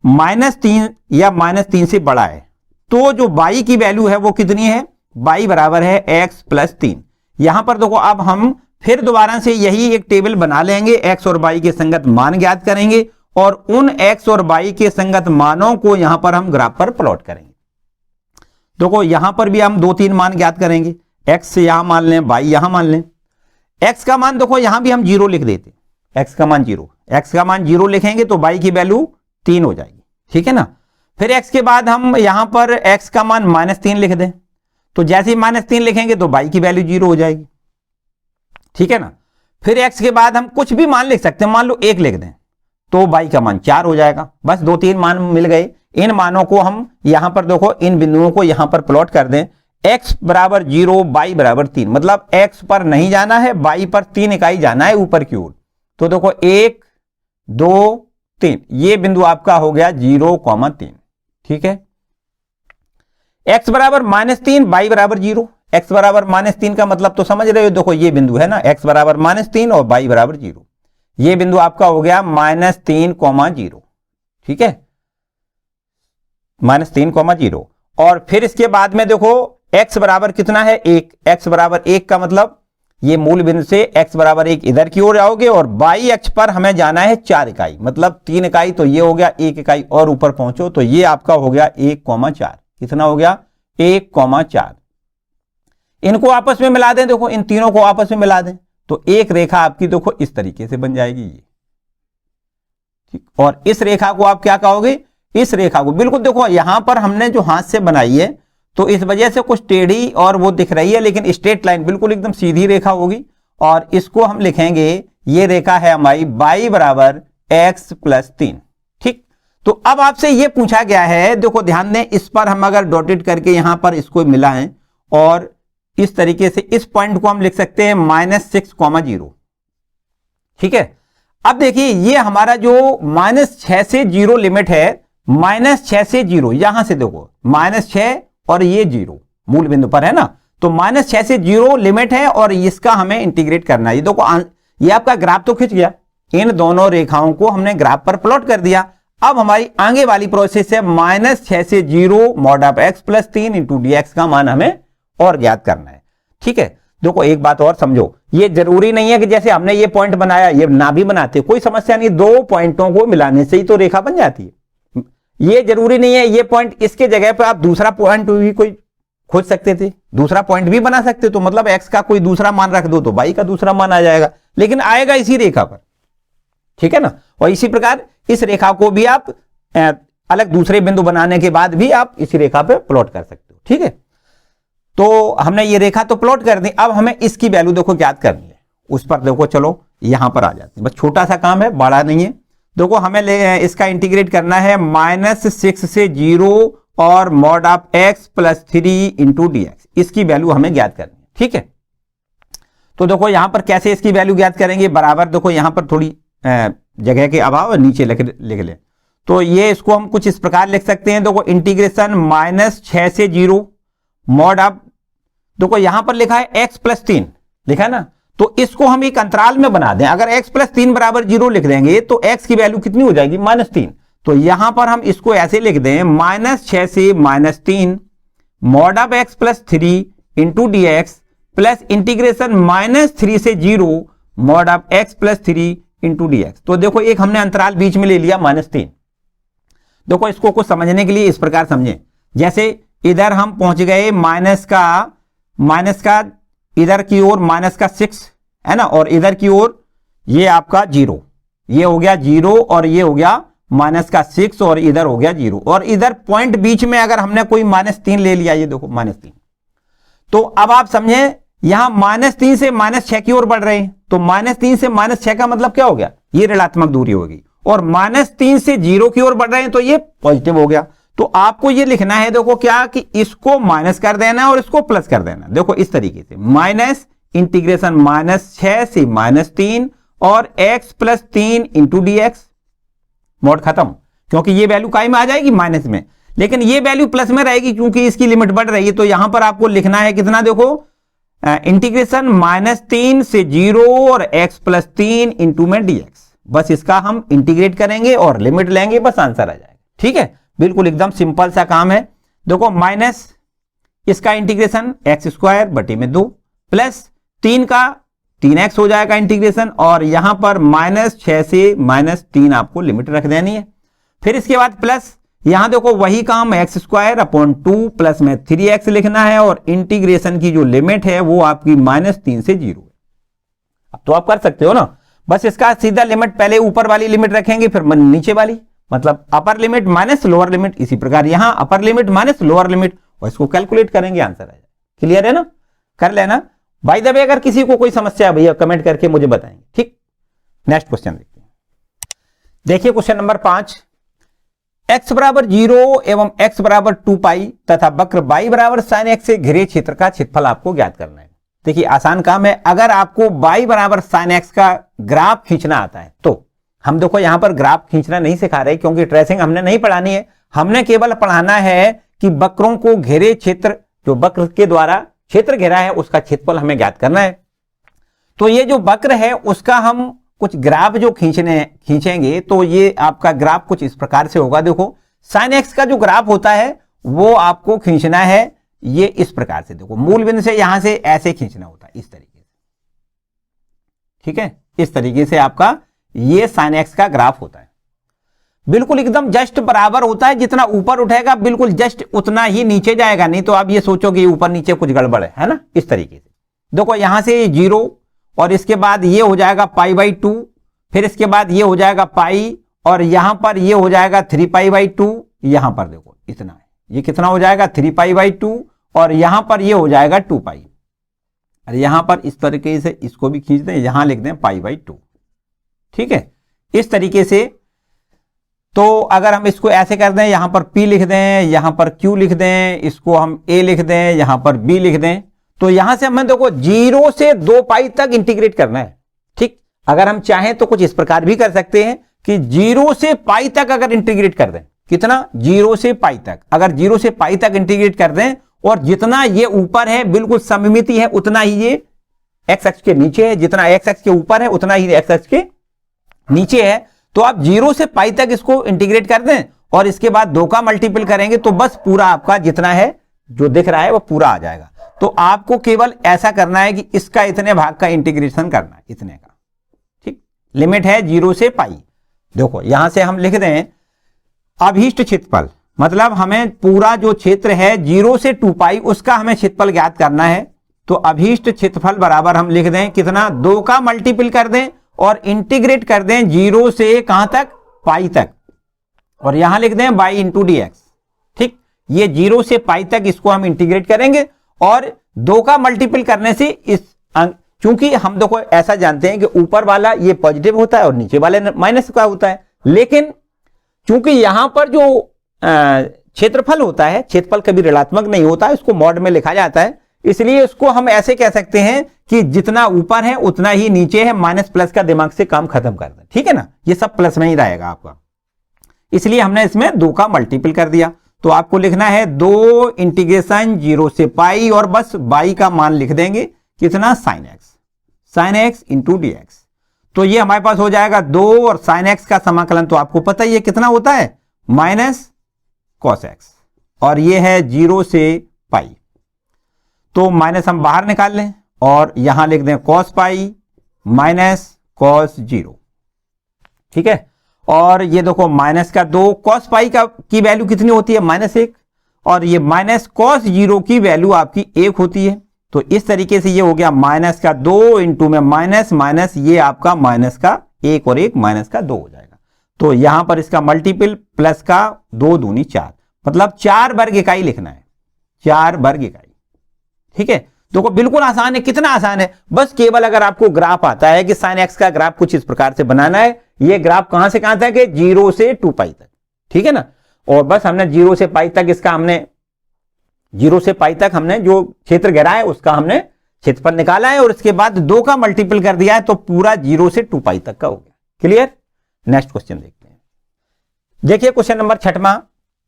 -3 या -3 से बड़ा है तो जो y की वैल्यू है वो कितनी है, y बराबर है x + 3। यहां पर देखो अब हम फिर दोबारा से यही एक टेबल बना लेंगे, x और y के संगत मान ज्ञात करेंगे और उन x और y के संगत मानों को यहां पर हम ग्राफ पर प्लॉट करेंगे। देखो यहां पर भी हम 2-3 मान ज्ञात करेंगे, x यहां मान लें, y यहां मान लें। x का मान देखो यहां भी हम 0 लिख देते, x का मान 0 लिखेंगे तो y की वैल्यू 3 हो जाएगी। ठीक है ना, फिर x के बाद हम यहां पर x का मान -3 लिख दें, तो जैसे ही -3 लिखेंगे तो y की वैल्यू 0 हो जाएगी। ठीक है ना, फिर x के बाद हम कुछ भी मान लिख सकते हैं, मान लो 1 लिख दें तो y का मान 4 हो जाएगा। बस 2-3 मान मिल गए, इन मानों को हम यहां पर देखो इन बिंदुओं को यहां पर प्लॉट कर दें। x बराबर 0, y बराबर 3, मतलब x पर नहीं जाना है, y पर 3 इकाई जाना है ऊपर की ओर। तो देखो 1, 2, 3, ये बिंदु आपका हो गया 0,3। ठीक है, x बराबर -3, y बराबर 0। x बराबर -3 का मतलब तो समझ रहे हो, देखो ये बिंदु है ना, x बराबर -3 और y बराबर 0, ये बिंदु आपका हो गया -3,0। ठीक है, -3,0। और फिर इसके बाद में देखो x बराबर कितना है, 1। x बराबर 1 का मतलब ये मूल बिंदु से x बराबर 1 इधर की ओर आओगे और y अक्ष पर हमें जाना है 4 इकाई, मतलब 3 इकाई, तो ये हो गया 1 इकाई और ऊपर पहुंचो, तो ये आपका हो गया 1,4। कितना हो गया, 1,4। इनको आपस में मिला दें, देखो इन तीनों को आपस में मिला दें तो एक रेखा आपकी देखो इस तरीके से बन जाएगी ये। ठीक, और इस रेखा को आप क्या कहोगे, इस रेखा को बिल्कुल देखो यहां पर हमने जो हाथ से बनाई है तो इस वजह से कुछ टेढ़ी और वो दिख रही है, लेकिन स्ट्रेट लाइन बिल्कुल एकदम सीधी रेखा होगी। और इसको हम लिखेंगे, ये रेखा है हमारी y बराबर x + 3। ठीक, तो अब आपसे ये पूछा गया है, देखो ध्यान दें, इस पर हम अगर डॉटेड करके यहां पर इसको मिलाएं और इस तरीके से इस पॉइंट को हम लिख सकते हैं -6,0। ठीक है, अब देखिए ये हमारा जो -6 से 0 लिमिट है, -6 से 0, यहां से देखो -6 और ये 0 मूल बिंदु पर है ना, तो -6 से 0 लिमिट है और इसका हमें इंटीग्रेट करना है। ये देखो ये आपका ग्राफ तो खिंच गया, इन दोनों रेखाओं को हमने ग्राफ पर प्लॉट कर दिया। अब हमारी आगे वाली प्रोसेस है -6 से 0 mod ऑफ x + 3 × dx का मान हमें और ज्ञात करना है। ठीक है, देखो एक बात और समझो, ये जरूरी नहीं है कि जैसे हमने ये पॉइंट बनाया ये ना भी बनाते, कोई समस्या नहीं, 2 पॉइंटों को मिलाने से ही तो रेखा बन जाती है। ये जरूरी नहीं है ये पॉइंट, इसके जगह पर आप दूसरा पॉइंट भी कोई खोज सकते थे, दूसरा पॉइंट भी बना सकते, तो मतलब x का कोई दूसरा मान रख दो तो y का दूसरा मान आ जाएगा, लेकिन आएगा इसी रेखा पर। ठीक है ना, और इसी प्रकार इस रेखा को भी आप अलग दूसरे बिंदु बनाने के बाद भी आप इसी रेखा पर प्लॉट कर सकते हो। ठीक है, तो हमने ये रेखा तो प्लॉट कर दी, अब हमें इसकी वैल्यू देखो ज्ञात करनी है। उस पर देखो चलो यहां पर आ जाते हैं, बस छोटा सा काम है, बड़ा नहीं है। देखो हमें इसका इंटीग्रेट करना है -6 से 0 और mod ऑफ x + 3 × dx, इसकी वैल्यू हमें ज्ञात करनी है। ठीक है, तो देखो यहां पर कैसे इसकी वैल्यू ज्ञात करेंगे, बराबर देखो यहां पर थोड़ी जगह के अभाव नीचे लिख लें, तो ये इसको हम कुछ इस प्रकार लिख सकते हैं। देखो इंटीग्रेशन -6 से 0 mod ऑफ, देखो यहां पर लिखा है x + 3 लिखा है ना, तो इसको हम एक अंतराल में बना दें। अगर x + 3 बराबर 0 लिख देंगे तो x की वैल्यू कितनी हो जाएगी, -3। तो यहां पर हम इसको ऐसे लिख दें, -6 से -3 mod of x + 3 × dx plus integration -3 से 0 mod ऑफ x + 3 × dx। तो देखो एक हमने अंतराल बीच में ले लिया -3। देखो इसको कुछ समझने के लिए इस प्रकार समझें, जैसे इधर हम पहुंच गए माइनस का इधर की ओर -6 है ना, और इधर की ओर ये आपका 0, ये हो गया 0 और ये हो गया -6 और इधर हो गया 0, और इधर पॉइंट बीच में अगर हमने कोई -3 ले लिया, ये देखो -3, तो अब आप समझें यहां -3 से -6 की ओर बढ़ रहे हैं, तो -3 से -6 का मतलब क्या हो गया, ये ऋणात्मक दूरी होगी, और -3 से 0 की ओर बढ़ रहे हैं तो ये पॉजिटिव हो गया। तो आपको ये लिखना है, देखो क्या, कि इसको माइनस कर देना और इसको प्लस कर देना। देखो इस तरीके से माइनस इंटीग्रेशन -6 से -3 और x + 3 इंटू dx, मोड खत्म, क्योंकि ये वैल्यू काय में आ जाएगी, माइनस में, लेकिन ये वैल्यू प्लस में रहेगी क्योंकि इसकी लिमिट बढ़ रही है। तो यहां पर आपको लिखना है कितना, देखो इंटीग्रेशन -3 से 0 और x + 3 इंटू में dx, बस इसका हम इंटीग्रेट करेंगे और लिमिट लेंगे, बस आंसर आ जाएगा। ठीक है, बिल्कुल एकदम सिंपल सा काम है। देखो माइनस इसका इंटीग्रेशन x² बटे में 2 प्लस 3 का 3x हो जाएगा इंटीग्रेशन, और यहां पर -6 से -3 आपको लिमिट रख देनी है। फिर इसके बाद प्लस, यहां देखो वही काम, x² / 2 प्लस में 3x लिखना है, और इंटीग्रेशन की जो लिमिट है वो आपकी -3 से 0 है। अब तो आप कर सकते हो ना, बस इसका सीधा लिमिट, पहले ऊपर वाली लिमिट रखेंगे फिर नीचे वाली, मतलब upper limit minus lower limit, इसी प्रकार यहां upper limit minus lower limit, और इसको कैलकुलेट करेंगे, आंसर आ जाएगा। क्लियर है ना, कर लेना। बाय द वे अगर किसी को कोई समस्या है भैया कमेंट करके मुझे बताएंगे। ठीक, नेक्स्ट क्वेश्चन देखते हैं। देखिए क्वेश्चन नंबर 5, x = 0 एवं x = 2 पाई तथा वक्र y = sin x से घिरे क्षेत्र का क्षेत्रफल आपको ज्ञात करना है। देखिए आसान काम है, अगर आपको y = sin x का ग्राफ खींचना आता है, तो हम देखो यहां पर ग्राफ खींचना नहीं सिखा रहे क्योंकि ट्रेसिंग हमने नहीं पढ़ानी है, हमने केवल पढ़ाना है कि वक्रों को घेरे क्षेत्र, जो वक्र के द्वारा क्षेत्र घेरा है उसका क्षेत्रफल हमें ज्ञात करना है। तो ये जो वक्र है उसका हम कुछ ग्राफ जो खींचेंगे, तो ये आपका ग्राफ कुछ इस प्रकार से होगा। देखो sin x का जो ग्राफ होता है वो आपको खींचना है ये इस प्रकार से, देखो मूल बिंदु से यहां से ऐसे खींचना होता है, इस तरीके से। ठीक है, इस तरीके से आपका ये sin x का ग्राफ होता है, बिल्कुल एकदम जस्ट बराबर होता है, जितना ऊपर उठेगा बिल्कुल जस्ट उतना ही नीचे जाएगा, नहीं तो आप ये सोचोगे ऊपर नीचे कुछ गड़बड़ है ना, इस तरीके से। देखो यहां से 0 और इसके बाद ये हो जाएगा π/2, फिर इसके बाद ये हो जाएगा पाई, और यहां पर ये हो जाएगा 3π/2, यहां पर देखो इतना है, ये कितना हो जाएगा 3π/2, और यहां पर ये हो जाएगा 2π। अरे यहां पर इस तरीके से इसको भी खींच दें, यहां लिख दें π/2। ठीक है, इस तरीके से। तो अगर हम इसको ऐसे कर दें, यहां पर P लिख दें, यहां पर Q लिख दें, इसको हम A लिख दें, यहां पर B लिख दें, तो यहां से हमें देखो 0 से 2π तक इंटीग्रेट करना है। ठीक, अगर हम चाहें तो कुछ इस प्रकार भी कर सकते हैं कि 0 से π तक अगर इंटीग्रेट कर दें, कितना 0 से π तक, अगर 0 से π तक इंटीग्रेट कर दें, और जितना ये ऊपर है बिल्कुल सममिति है उतना ही ये x अक्ष के नीचे है, जितना x अक्ष के ऊपर है उतना ही x अक्ष के नीचे है। तो आप 0 से π तक इसको इंटीग्रेट कर दें और इसके बाद 2 का मल्टीपल करेंगे तो बस पूरा आपका जितना है जो दिख रहा है वो पूरा आ जाएगा। तो आपको केवल ऐसा करना है कि इसका इतने भाग का इंटीग्रेशन करना है, इतने का। ठीक, लिमिट है 0 से π। देखो यहां से हम लिख दें अभीष्ट क्षेत्रफल, मतलब हमें पूरा जो क्षेत्र है 0 से 2π उसका हमें क्षेत्रफल ज्ञात करना है। तो अभीष्ट क्षेत्रफल बराबर हम लिख दें कितना, 2 का मल्टीपल कर दें और इंटीग्रेट कर दें 0 से कहां तक, π तक, और यहां लिख दें y इंटू dx। ठीक, ये 0 से π तक इसको हम इंटीग्रेट करेंगे और 2 का मल्टीपल करने से इस, क्योंकि हम देखो ऐसा जानते हैं कि ऊपर वाला ये पॉजिटिव होता है और नीचे वाले माइनस का होता है, लेकिन क्योंकि यहां पर जो क्षेत्रफल होता है, क्षेत्रफल कभी ऋणात्मक नहीं होता है, उसको मॉड में लिखा जाता है, इसलिए उसको हम ऐसे कह सकते हैं कि जितना ऊपर है उतना ही नीचे है, माइनस प्लस का दिमाग से काम खत्म कर दें। ठीक है ना, ये सब प्लस में ही रहेगा आपका, इसलिए हमने इसमें 2 का मल्टीपल कर दिया। तो आपको लिखना है 2 इंटीग्रेशन 0 से π और बस y का मान लिख देंगे कितना, sin x इंटू dx। तो ये हमारे पास हो जाएगा 2 और sin x का समाकलन तो आपको पता ही है कितना होता है, माइनस cos x, और ये है 0 से π। तो माइनस हम बाहर निकाल लें और यहां लिख दें cos π माइनस cos 0। ठीक है, और ये देखो माइनस का 2, cos π की वैल्यू कितनी होती है, -1, और ये माइनस cos 0 की वैल्यू आपकी 1 होती है। तो इस तरीके से ये हो गया माइनस का 2 इंटू में माइनस माइनस, ये आपका माइनस का 1 और 1 माइनस का 2 हो जाएगा। तो यहां पर इसका मल्टीपल प्लस का 2 दूनी 4, मतलब 4 वर्ग इकाई लिखना है, 4 वर्ग इकाई। ठीक है, देखो बिल्कुल आसान है। कितना आसान है, बस केवल अगर आपको ग्राफ आता है कि साइन एक्स का ग्राफ कुछ इस प्रकार से बनाना है, ये ग्राफ कहां से कहां तक है, 0 से 2 पाई तक, ठीक है ना। और बस हमने 0 से पाई तक इसका हमने 0 से पाई तक हमने जो क्षेत्र घेरा है उसका हमने क्षेत्रफल निकाला है और इसके बाद 2 का मल्टीपल कर दिया है तो पूरा 0 से 2 पाई तक का हो गया। क्लियर। नेक्स्ट क्वेश्चन देखते हैं। देखिए क्वेश्चन नंबर 6वां,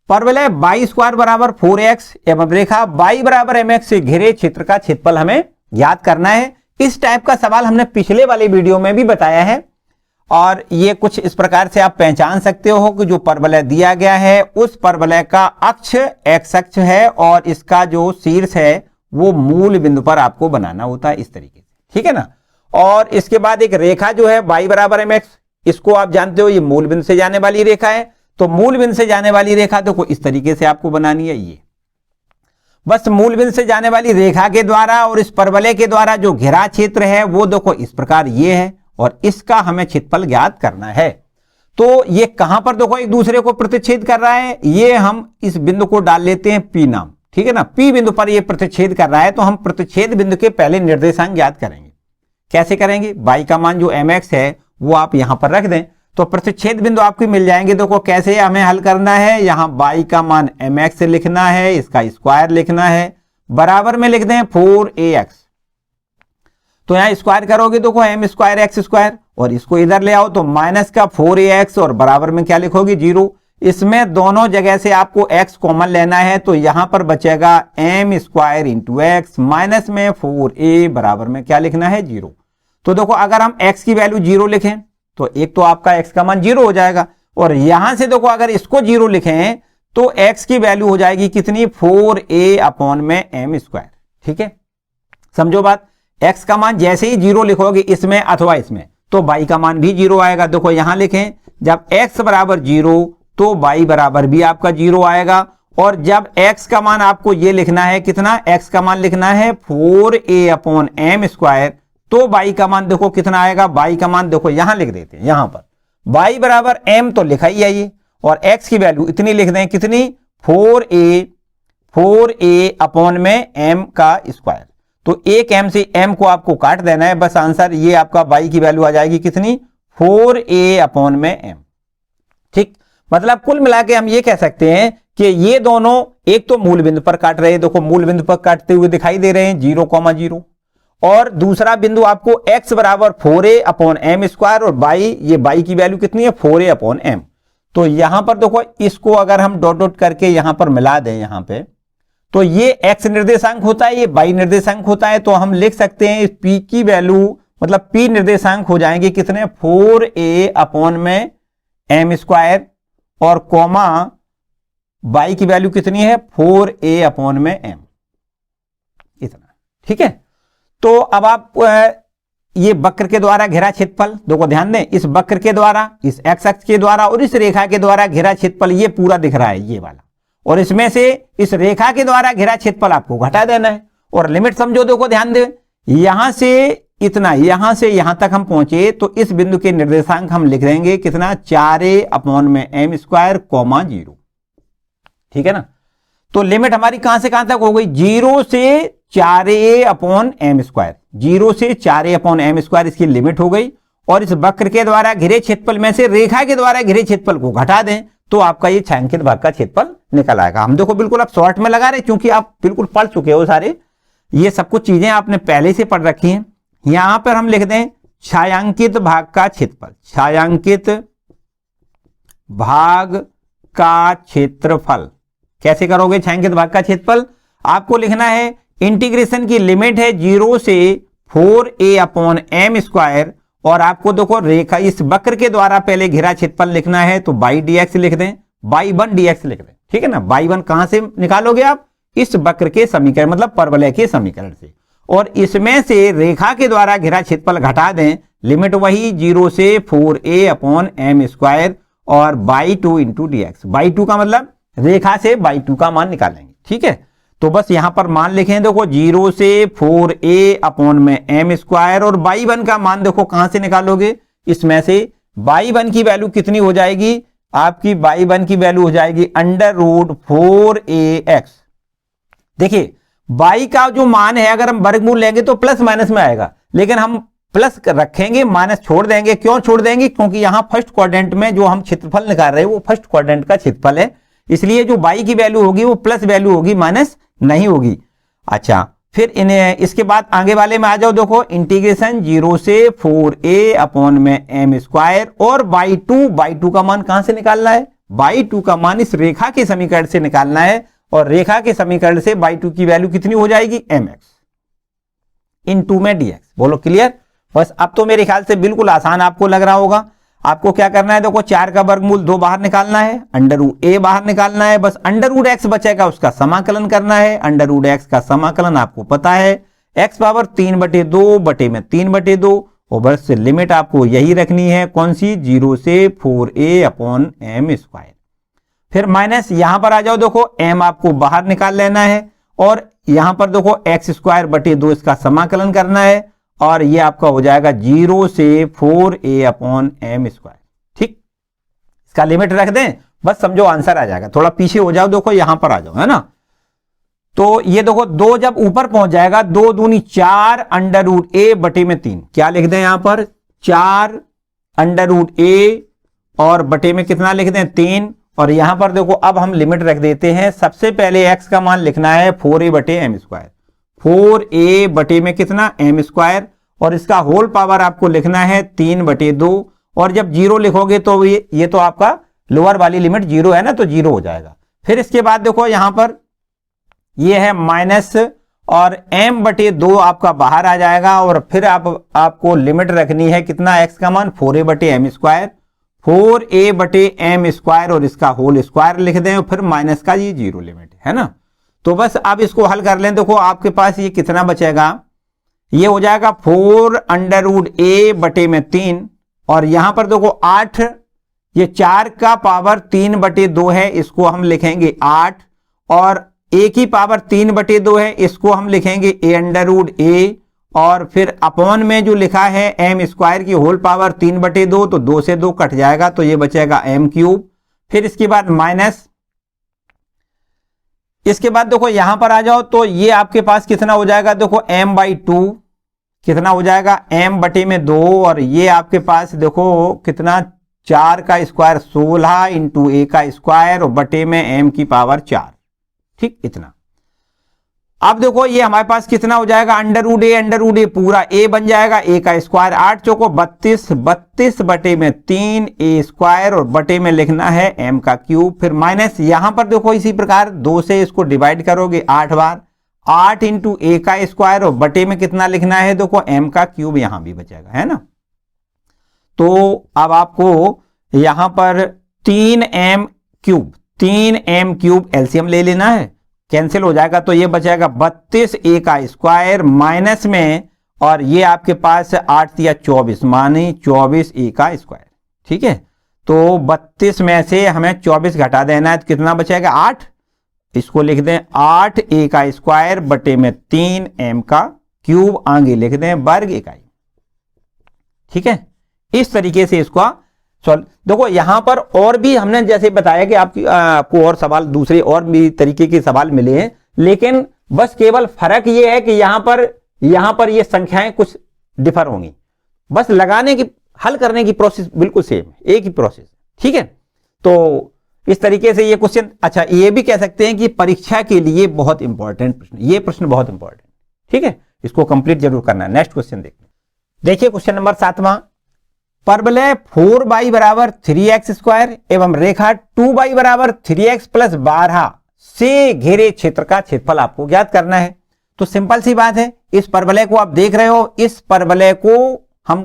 परवलय y स्क्वायर बराबर 4x एवं रेखा y बराबर mx से घिरे क्षेत्र का क्षेत्रफल हमें याद करना है। इस टाइप का सवाल हमने पिछले वाले वीडियो में भी बताया है और ये कुछ इस प्रकार से आप पहचान सकते हो कि जो परवलय दिया गया है उस परवलय का अक्ष x अक्ष है और इसका जो शीर्ष है वो मूल बिंदु पर आपको बनाना होता है इस तरीके से, ठीक है ना। और इसके बाद एक रेखा जो है y बराबर mx, इसको आप जानते हो ये मूल बिंदु से जाने वाली रेखा है, तो मूल बिंदु से जाने वाली रेखा देखो इस तरीके से आपको बनानी है। ये बस मूल बिंदु से जाने वाली रेखा के द्वारा और इस परवलय के द्वारा जो घिरा क्षेत्र है वो देखो इस प्रकार ये है और इसका हमें क्षेत्रफल ज्ञात करना है। तो ये कहां पर देखो एक दूसरे को प्रतिच्छेद कर रहा है, ये हम इस बिंदु को डाल लेते हैं P नाम, ठीक है ना। P बिंदु पर ये प्रतिच्छेद कर रहा है तो हम प्रतिच्छेद बिंदु के पहले निर्देशांक ज्ञात करेंगे। कैसे करेंगे, y का मान जो mx है वो आप यहां पर रख दें तो प्रतिच्छेद बिंदु आपको मिल जाएंगे। देखो कैसे हमें हल करना है, यहां y का मान mx से लिखना है, इसका स्क्वायर लिखना है, बराबर में लिख दें 4ax। तो यहां स्क्वायर करोगे देखो m स्क्वायर x स्क्वायर और इसको इधर ले आओ तो माइनस का 4ax और बराबर में क्या लिखोगे 0। इसमें दोनों जगह से आपको x कॉमन लेना है तो यहां पर बचेगा m square into x minus में 4a बराबर में क्या लिखना है 0। तो देखो अगर हम x की वैल्यू 0 लिखें तो एक तो आपका x का मान 0 हो जाएगा और यहां से देखो अगर इसको 0 लिखें तो x की वैल्यू हो जाएगी कितनी 4a अपॉन में m स्क्वायर, ठीक है। समझो बात, x का मान जैसे ही 0 लिखोगे इसमें अथवा इसमें तो y का मान भी 0 आएगा। देखो यहां लिखें जब x बराबर 0 तो y बराबर भी आपका 0 आएगा और जब x का मान आपको ये लिखना है कितना, x का मान लिखना है 4a अपॉन m स्क्वायर तो y का मान देखो कितना आएगा, y का मान देखो यहां लिख देते हैं, यहां पर y बराबर m तो लिखा ही है ये और x की वैल्यू इतनी लिख दें कितनी 4a अपॉन में m का स्क्वायर। तो एक m से m को आपको काट देना है, बस आंसर ये आपका y की वैल्यू आ जाएगी कितनी 4a अपॉन में m, ठीक। मतलब कुल मिला के हम ये कह सकते हैं कि ये दोनों एक तो मूल बिंदु पर काट रहे हैं, देखो मूल बिंदु पर काटते हुए दिखाई दे रहे हैं 0,0 और दूसरा बिंदु आपको x बराबर 4a अपॉन m स्क्वायर और ये y की वैल्यू कितनी है 4a अपॉन m। तो यहां पर देखो इसको अगर हम डॉट डॉट करके यहां पर मिला दें यहां पे तो ये x निर्देशांक होता है, ये y निर्देशांक होता है, तो हम लिख सकते हैं p की वैल्यू मतलब p निर्देशांक हो जाएंगे कितने 4a अपॉन में m स्क्वायर और कॉमा y की वैल्यू कितनी है 4a अपॉन में m, इतना, ठीक है। तो अब आप ये वक्र के द्वारा घेरा क्षेत्रफल देखो ध्यान दें, इस वक्र के द्वारा इस x अक्ष के द्वारा और इस रेखा के द्वारा घेरा क्षेत्रफल ये पूरा दिख रहा है ये वाला, और इसमें से इस रेखा के द्वारा घेरा क्षेत्रफल आपको घटा देना है और लिमिट समझो, देखो ध्यान दें यहां से इतना, यहां से यहां तक हम पहुंचे तो इस बिंदु के निर्देशांक हम लिख देंगे कितना 4a अपॉन में m स्क्वायर कॉमा 0, ठीक है ना। तो लिमिट हमारी कहां से कहां तक हो गई 0 से 4a अपॉन m स्क्वायर, 0 से 4a अपॉन m स्क्वायर इसकी लिमिट हो गई और इस वक्र के द्वारा घिरे क्षेत्रफल में से रेखा के द्वारा घिरे क्षेत्रफल को घटा दें तो आपका ये छायांकित भाग का क्षेत्रफल निकल आएगा। हम देखो बिल्कुल आप शॉर्ट में लगा रहे क्योंकि आप बिल्कुल पढ़ चुके हो सारे, ये सब कुछ चीजें आपने पहले से पढ़ रखी हैं। यहां पर हम लिख दें छायांकित भाग का क्षेत्रफल, छायांकित भाग का क्षेत्रफल कैसे करोगे, छायांकित भाग का क्षेत्रफल आपको लिखना है इंटीग्रेशन की लिमिट है 0 से 4a अपॉन m स्क्वायर और आपको देखो रेखा इस वक्र के द्वारा पहले घेरा क्षेत्रफल लिखना है तो y dx लिख दें, y1 dx लिख दें, ठीक है ना। y1 कहां से निकालोगे आप, इस वक्र के समीकरण मतलब परवलय के समीकरण से, और इसमें से रेखा के द्वारा घेरा क्षेत्रफल घटा दें, लिमिट वही 0 से 4a अपॉन m स्क्वायर और y2 इंटू dx, y2 का मतलब रेखा से y2 का मान निकालेंगे, ठीक है। तो बस यहां पर मान लिखें देखो 0 से 4a अपॉन में m स्क्वायर और y1 का मान देखो कहां से निकालोगे, इसमें से y1 की वैल्यू कितनी हो जाएगी आपकी, y1 की वैल्यू हो जाएगी √4ax। देखिए y का जो मान है अगर हम वर्गमूल लेंगे तो प्लस माइनस में आएगा, लेकिन हम प्लस रखेंगे, माइनस छोड़ देंगे। क्यों छोड़ देंगे? क्योंकि यहां फर्स्ट क्वाड्रेंट में जो हम क्षेत्रफल निकाल रहे हैं वो फर्स्ट क्वाड्रेंट का क्षेत्रफल है, इसलिए जो y की वैल्यू होगी वो प्लस वैल्यू होगी, माइनस नहीं होगी। अच्छा, फिर इसके बाद आगे वाले में आ जाओ। देखो इंटीग्रेशन 0 से 4a अपॉन में m स्क्वायर, और y2 का मान कहां से निकालना है? y2 का मान इस रेखा के समीकरण से निकालना है, और रेखा के समीकरण से y2 की वैल्यू कितनी हो जाएगी? mx इन 2 में dx। बोलो क्लियर? बस अब तो मेरे ख्याल से बिल्कुल आसान आपको लग रहा होगा। आपको क्या करना है? देखो 4 का वर्गमूल 2 बाहर निकालना है, अंडर रूट a बाहर निकालना है, बस अंडर रूट x बचेगा उसका समाकलन करना है। अंडर रूट x का समाकलन आपको पता है x पावर 3/2 बटे में 3/2, और बस लिमिट आपको यही रखनी है, कौन सी? 0 से 4a अपॉन m स्क्वायर। फिर माइनस यहां पर आ जाओ, देखो m आपको बाहर निकाल लेना है, और यहां पर देखो x²/2 इसका समाकलन करना है, और ये आपका हो जाएगा 0 से 4a अपॉन m स्क्वायर। ठीक, इसका लिमिट रख दें, बस समझो आंसर आ जाएगा। थोड़ा पीछे हो जाओ, देखो यहां पर आ जाओ, है ना। तो ये देखो 2 जब ऊपर पहुंच जाएगा, 2 दूनी 4 अंडर रूट a बटे में 3, क्या लिख दें यहां पर? 4 अंडर रूट a, और बटे में कितना लिख दें? 3। और यहां पर देखो अब हम लिमिट रख देते हैं। सबसे पहले x का मान लिखना है 4a बटे m स्क्वायर, 4a बटे में कितना? m स्क्वायर, और इसका होल पावर आपको लिखना है 3/2, और जब 0 लिखोगे तो ये तो आपका लोअर वाली लिमिट 0 है ना, तो 0 हो जाएगा। फिर इसके बाद देखो यहां पर ये है माइनस, और m/2 आपका बाहर आ जाएगा, और फिर आपको लिमिट रखनी है कितना? x का मान 4a बटे m स्क्वायर, 4a बटे m स्क्वायर, और इसका होल स्क्वायर लिख दें, और फिर माइनस का ये 0 लिमिट है ना। तो बस अब इसको हल कर लें। देखो आपके पास ये कितना बचेगा? ये हो जाएगा 4 अंडर रूट a बटे में 3, और यहां पर देखो 8, ये 4 का पावर 3/2 है, इसको हम लिखेंगे 8, और a की पावर 3/2 है, इसको हम लिखेंगे a अंडर रूट a, और फिर अपॉन में जो लिखा है m स्क्वायर की होल पावर 3/2, तो 2 से 2 कट जाएगा, तो ये बचेगा m³। फिर इसके बाद माइनस, इसके बाद देखो यहां पर आ जाओ, तो ये आपके पास कितना हो जाएगा? देखो m/2 कितना हो जाएगा? m बटे में 2, और ये आपके पास देखो कितना? 4 का स्क्वायर 16 इंटू a का स्क्वायर, और बटे में m की पावर 4। ठीक, इतना। अब देखो ये हमारे पास कितना हो जाएगा? अंडर रूट ए पूरा a बन जाएगा, a का स्क्वायर 8 चौको 32, 32 बटे में 3 a स्क्वायर, और बटे में लिखना है m का क्यूब। फिर माइनस यहां पर देखो इसी प्रकार 2 से इसको डिवाइड करोगे 8 बार, 8 इंटू a का स्क्वायर, और बटे में कितना लिखना है? देखो m का क्यूब यहां भी बचेगा, है ना। तो अब आपको यहां पर 3m क्यूब एलसीएम ले लेना है, कैंसिल हो जाएगा, तो ये बचेगा 32 a का स्क्वायर माइनस में, और ये आपके पास 8 या 24 माने 24 a का स्क्वायर। ठीक है, तो 32 में से हमें 24 घटा देना है, तो कितना बचेगा? 8। इसको लिख दें 8 a का स्क्वायर बटे में 3 m का क्यूब, आगे लिख दें वर्ग इकाई। ठीक है, इस तरीके से इसका सॉल्व। देखो यहां पर और भी हमने जैसे बताया कि आपको और सवाल दूसरे और भी तरीके के सवाल मिले हैं, लेकिन बस केवल फर्क ये है कि यहां पर ये संख्याएं कुछ डिफर होंगी, बस लगाने की हल करने की प्रोसेस बिल्कुल सेम है, एक ही प्रोसेस। ठीक है, तो इस तरीके से ये क्वेश्चन, अच्छा ये भी कह सकते हैं कि परीक्षा के लिए बहुत इंपॉर्टेंट प्रश्न, ये प्रश्न बहुत इंपॉर्टेंट। ठीक है, इसको कंप्लीट जरूर करना है। नेक्स्ट क्वेश्चन देखिए क्वेश्चन नंबर 7वां। परवलय 4y बराबर 3x स्क्वायर एवं रेखा 2y बराबर 3x प्लस 12 से घेरे क्षेत्र का क्षेत्रफल आपको ज्ञात करना है। तो सिंपल सी बात है, इस परवलय को आप देख रहे हो, इस परवलय को हम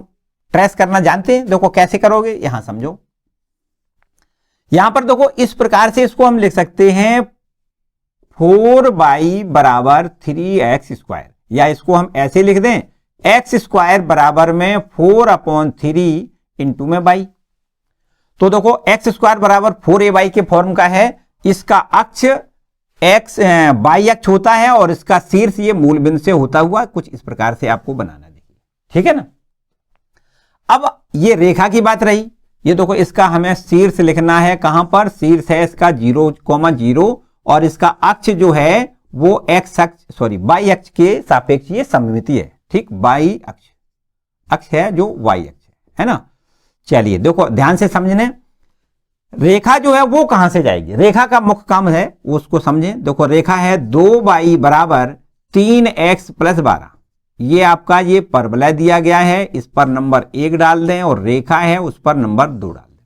ट्रेस करना जानते हैं। देखो कैसे करोगे, यहां समझो। यहां पर देखो इस प्रकार से इसको हम लिख सकते हैं 4y बराबर 3x स्क्वायर, या इसको हम ऐसे लिख दें x स्क्वायर बराबर में 4/3 इंटू में y। तो देखो x स्क्वायर बराबर 4ay के फॉर्म का है, इसका अक्ष y अक्ष होता है, और इसका शीर्ष ये मूल बिंदु से होता हुआ कुछ इस प्रकार से आपको बनाना। देखिए ठीक है ना। अब ये रेखा की बात रही, ये देखो इसका हमें शीर्ष लिखना है, कहां पर शीर्ष है इसका 0,0, और इसका अक्ष जो है वो वाई अक्ष के सापेक्ष ये सममिति है। ठीक, वाई अक्ष है जो वाई अक्ष है ना। चलिए देखो ध्यान से समझने, रेखा जो है वो कहां से जाएगी, रेखा का मुख्य काम है उसको समझें। देखो रेखा है 2y बराबर 3x प्लस 12, ये आपका ये परवलय दिया गया है, इस पर नंबर 1 डाल दें और रेखा है उस पर नंबर 2 डाल दें।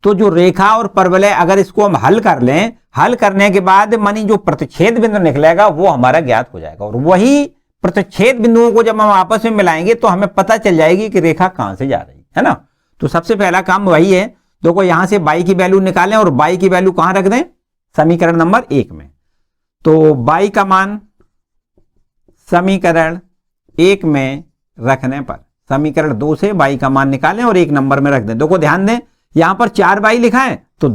तो जो रेखा और परवलय अगर इसको हम हल कर लें, हल करने के बाद मानी जो प्रतिच्छेद बिंदु निकलेगा वो हमारा ज्ञात हो जाएगा, और वही प्रतिच्छेद बिंदुओं को जब हम आपस में मिलाएंगे तो हमें पता चल जाएगी कि रेखा कहां से जा रही है ना। तो सबसे पहला काम वही है। देखो यहां से y की वैल्यू निकालें और y की वैल्यू कहां रख दें, समीकरण नंबर 1 में। तो y का मान समीकरण 1 में रखने पर समीकरण 2 से y का मान निकालें और 1 नंबर में रख दें। देखो ध्यान दें यहां पर 4y लिखा है तो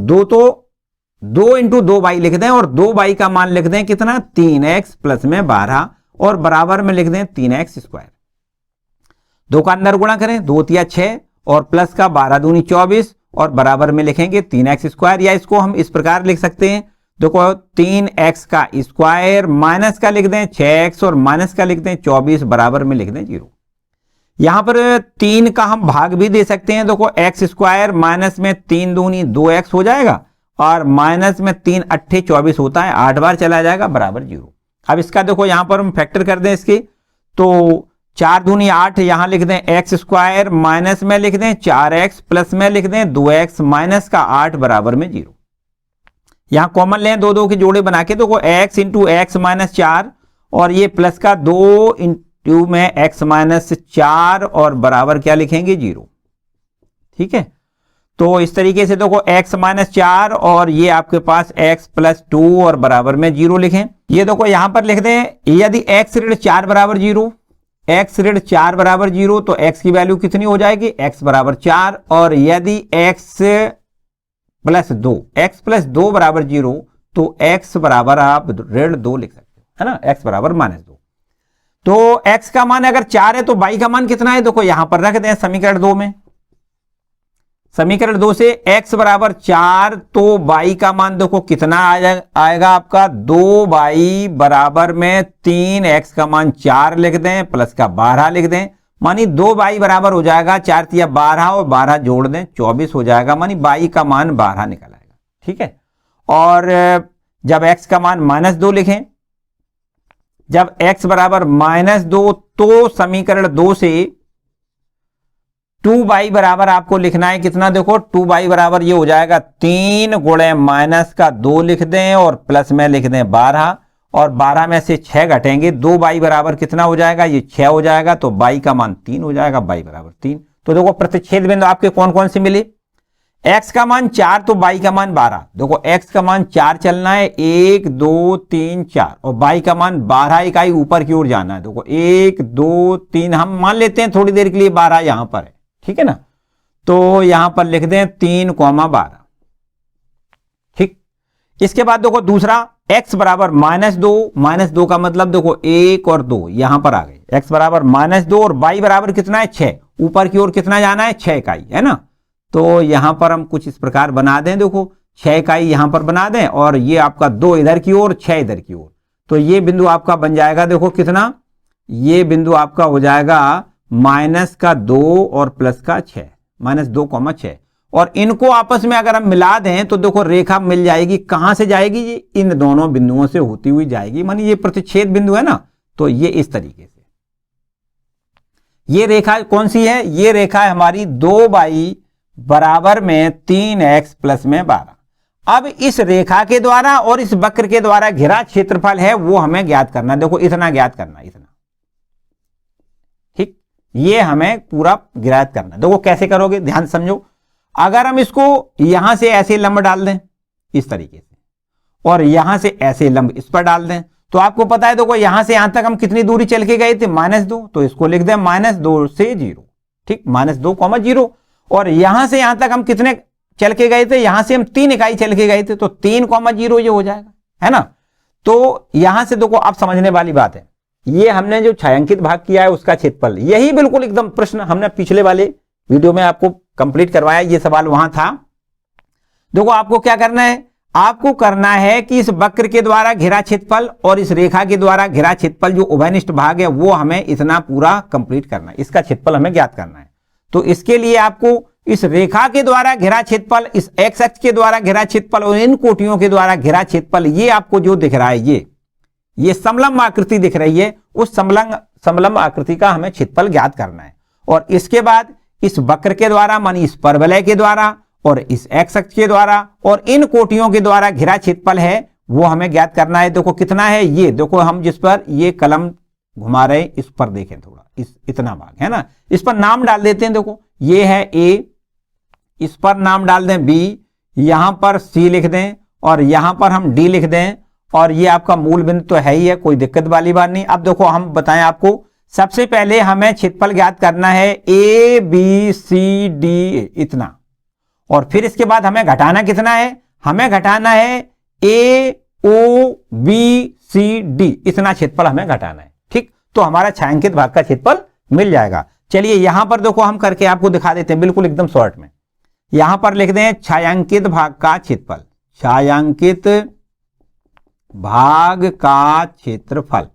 2 इंटू 2y लिख दें और 2y का मान लिख दें कितना, 3x प्लस में 12 और बराबर में लिख दें 3x स्क्वायर। 2 का अंदर गुणा करें, 2 तिया 6 और प्लस का 12 दूनी 24 और बराबर में लिखेंगे 3x स्क्वायर, या इसको हम इस प्रकार लिख सकते हैं। देखो 3x का स्क्वायर माइनस का लिख दें 6x और माइनस का लिख दें 24 बराबर में लिख दें 0। यहां पर 3 का हम भाग भी दे सकते हैं। देखो x स्क्वायर माइनस में 3 दूनी 2x हो जाएगा और माइनस में 3 अट्ठे 24 होता है, 8 बार चला जाएगा बराबर 0। अब इसका देखो यहां पर हम फैक्टर कर दें इसकी, तो 4 दूनी 8 यहां लिख दें x स्क्वायर माइनस में लिख दें 4x प्लस में लिख दें 2x माइनस का 8 बराबर में 0। यहां कॉमन लें, 2 के जोड़े बना के देखो x इंटू एक्स माइनस 4 और ये प्लस का 2 इंटू में x माइनस 4 और बराबर क्या लिखेंगे 0। ठीक है, तो इस तरीके से देखो x माइनस 4 और ये आपके पास x प्लस 2 और बराबर में 0 लिखें। ये देखो यहां पर लिख दें यदि x ऋण 4 बराबर 0, x ऋण 4 बराबर 0 तो x की वैल्यू कितनी हो जाएगी, x बराबर 4, और यदि x प्लस 2 बराबर 0 तो x बराबर आप ऋण 2 लिख सकते हो, है ना, x बराबर माइनस 2। तो x का मान अगर 4 है तो y का मान कितना है, देखो यहां पर रख दें समीकरण 2 में। समीकरण 2 से x बराबर 4 तो y का मान देखो कितना आएगा आपका, 2y बराबर में 3x का मान 4 लिख दें प्लस का 12 लिख दें, मानी 2y बराबर हो जाएगा 4 तिया 12 और 12 जोड़ दें 24 हो जाएगा, मानी y का मान 12 निकल आएगा। ठीक है, और जब x का मान -2 लिखें, जब x बराबर -2 तो समीकरण 2 से 2y बराबर आपको लिखना है कितना, देखो 2y बराबर ये हो जाएगा 3 गुणे माइनस का 2 लिख दें और प्लस में लिख दें 12 और 12 में से 6 घटेंगे, 2y बराबर कितना हो जाएगा, ये 6 हो जाएगा, तो y का मान 3 हो जाएगा, y बराबर 3। तो देखो प्रतिच्छेद बिंदु आपके कौन कौन से मिले, x का मान 4 तो y का मान 12। देखो x का मान 4 चलना है, 1 2 3 4 और y का मान 12 इकाई ऊपर की ओर जाना है। देखो 1 2 3 हम मान लेते हैं थोड़ी देर के लिए 12 यहां पर है, ठीक है ना, तो यहां पर लिख दें 3,12। ठीक, इसके बाद देखो दूसरा x बराबर -2 का मतलब देखो 1 और 2 यहां पर आ गए, x बराबर -2 और y बराबर कितना है 6, ऊपर की ओर कितना जाना है 6 इकाई, है ना। तो यहां पर हम कुछ इस प्रकार बना दें, देखो 6 इकाई यहां पर बना दें और ये आपका 2 इधर की ओर 6 इधर की ओर, तो ये बिंदु आपका बन जाएगा देखो कितना, ये बिंदु आपका हो जाएगा -2 और प्लस का 6, -2,6, और इनको आपस में अगर हम मिला दें तो देखो रेखा मिल जाएगी, कहां से जाएगी, ये इन दोनों बिंदुओं से होती हुई जाएगी, मानी ये प्रतिच्छेद बिंदु है ना, तो ये इस तरीके से ये रेखा कौन सी है, ये रेखा है हमारी 2y बराबर में 3x प्लस में 12। अब इस रेखा के द्वारा और इस वक्र के द्वारा घिरा क्षेत्रफल है वो हमें ज्ञात करना, देखो इतना ज्ञात करना, इतना, ठीक, ये हमें पूरा ज्ञात करना। देखो कैसे करोगे, ध्यान समझो। अगर हम इसको यहां से ऐसे लंब डाल दें इस तरीके से और यहां से ऐसे लंब इस पर डाल दें, तो आपको पता है देखो यहां से यहां तक हम कितनी दूरी चल के गए थे, -2, तो इसको लिख दें -2 से 0, ठीक, -2, 0, और यहां से यहां तक हम कितने चल के गए थे, यहां से हम 3 इकाई चल के गए थे, तो 3,0 ये हो जाएगा, है ना। तो यहां से देखो आप समझने वाली बात है, ये हमने जो छायांकित भाग किया है उसका क्षेत्रफल, यही बिल्कुल एकदम प्रश्न हमने पिछले वाले वीडियो में आपको कंप्लीट करवाया, ये सवाल वहां था। देखो आपको क्या करना है, आपको करना है कि इस वक्र के द्वारा घिरा क्षेत्रफल और इस रेखा के द्वारा घिरा क्षेत्रफल जो उभयनिष्ठ भाग है वो हमें इतना पूरा कंप्लीट करना है, इसका क्षेत्रफल हमें ज्ञात करना है। तो इसके लिए आपको इस रेखा के द्वारा घिरा क्षेत्रफल, इस एक्स अक्ष के द्वारा घिरा क्षेत्रफल और इन कोटियों के द्वारा घिरा क्षेत्रफल, ये आपको जो दिख रहा है ये समलंब आकृति दिख रही है, उस समलंब आकृति का हमें क्षेत्रफल ज्ञात करना है। और इसके बाद इस वक्र के द्वारा मानी इस परवलय के द्वारा और इस एक्स अक्ष के द्वारा और इन कोटियों के द्वारा घिरा क्षेत्रफल है वो हमें ज्ञात करना है। देखो कितना है, ये देखो हम जिस पर ये कलम घुमा रहे हैं इस पर देखें थोड़ा, इतना भाग है ना, इस पर नाम डाल देते हैं। देखो ये है ए, इस पर नाम डाल दें बी, यहां पर सी लिख दें और यहां पर हम डी लिख दें और ये आपका मूल बिंदु तो है ही है, कोई दिक्कत वाली बात नहीं। अब देखो हम बताएं आपको, सबसे पहले हमें क्षेत्रफल ज्ञात करना है ए बी सी डी इतना, और फिर इसके बाद हमें घटाना कितना है, हमें घटाना है ए ओ बी सी डी, इतना क्षेत्रफल हमें घटाना है। ठीक, तो हमारा छायांकित भाग का क्षेत्रफल मिल जाएगा। चलिए यहां पर देखो हम करके आपको दिखा देते हैं बिल्कुल एकदम शॉर्ट में। यहां पर लिख दें छायांकित भाग का क्षेत्रफल, छायांकित भाग का क्षेत्रफल।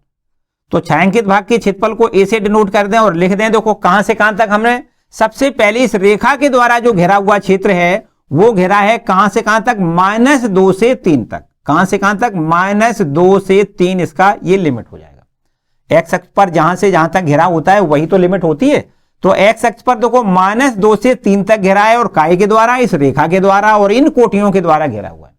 तो छायांकित भाग के क्षेत्रफल को ए से डिनोट कर दें और लिख दें, देखो कहां से कहां तक हमने सबसे पहले इस रेखा के द्वारा जो घेरा हुआ क्षेत्र है वो घेरा है कहां से कहां तक, -2 से 3 तक। कहां से कहां तक, -2 से 3 इसका ये लिमिट हो जाएगा। एक्स अक्ष पर जहां से जहां तक घेरा होता है वही तो लिमिट होती है। तो एक्स अक्ष पर देखो -2 से 3 तक घेरा है और काय के द्वारा, इस रेखा के द्वारा और इन कोटियों के द्वारा घेरा हुआ है।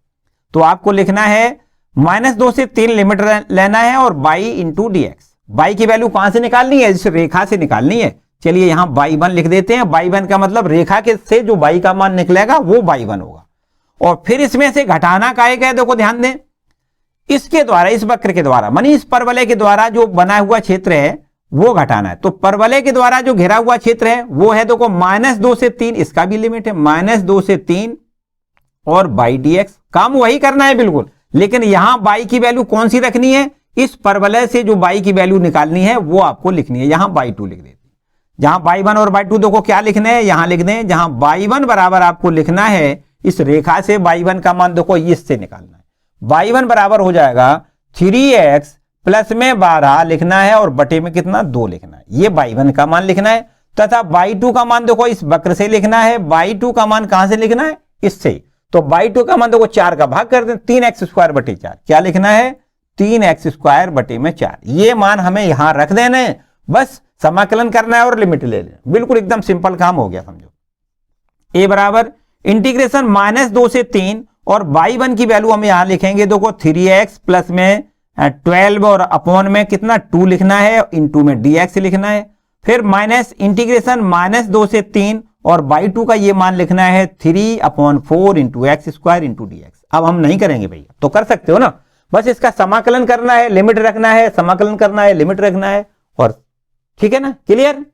तो आपको लिखना है -2 से 3 लिमिट लेना है और by into D x. By की वैल्यू कहां से निकालनी है, इस रेखा से निकालनी है। चलिए यहां y1 लिख देते हैं। y1 का मतलब रेखा के से जो y का मान निकलेगा वो y1 होगा। और फिर इसमें से घटाना काय का है, देखो ध्यान दें, इसके द्वारा, इस वक्र के द्वारा मानी इस परवलय के द्वारा जो बना हुआ क्षेत्र है वो घटाना है। तो परवलय के द्वारा जो घिरा हुआ क्षेत्र है वो है देखो -2 से 3, इसका भी लिमिट है -2 से 3 और बाई डी एक्स। काम वही करना है बिल्कुल, लेकिन यहां y की वैल्यू कौन सी रखनी है, इस परवलय से जो y की वैल्यू निकालनी है वो आपको लिखनी है। यहां y2 लिख देते हैं। जहां y1 और y2 देखो क्या लिखना है, यहां लिख दें, जहां y1 बराबर आपको लिखना है इस रेखा से y1 का मान देखो इससे निकालना है। y1 बराबर हो जाएगा 3x प्लस में 12 लिखना है और बटे में कितना 2 लिखना है, ये y1 का मान लिखना है। तथा y2 का मान देखो इस वक्र से लिखना है। y2 का मान कहां से लिखना है, इससे। तो y2 का मान देखो 4 का भाग कर दें, 3x² बटे 4, क्या लिखना है 3x² बटे में 4। ये मान हमें यहां रख देना है, बस समाकलन करना है और लिमिट ले लेना, बिल्कुल एकदम सिंपल काम हो गया समझो। a बराबर इंटीग्रेशन -2 से 3 और y1 की वैल्यू हम यहां लिखेंगे देखो 3x प्लस में 12 और अपॉन में कितना 2 लिखना है, इंटू में dx लिखना है। फिर माइनस इंटीग्रेशन -2 से 3 और y2 का ये मान लिखना है 3/4 इंटू x² इंटू dx। अब हम नहीं करेंगे भैया, तो कर सकते हो ना, बस इसका समाकलन करना है, लिमिट रखना है, समाकलन करना है, लिमिट रखना है, और ठीक है ना, क्लियर।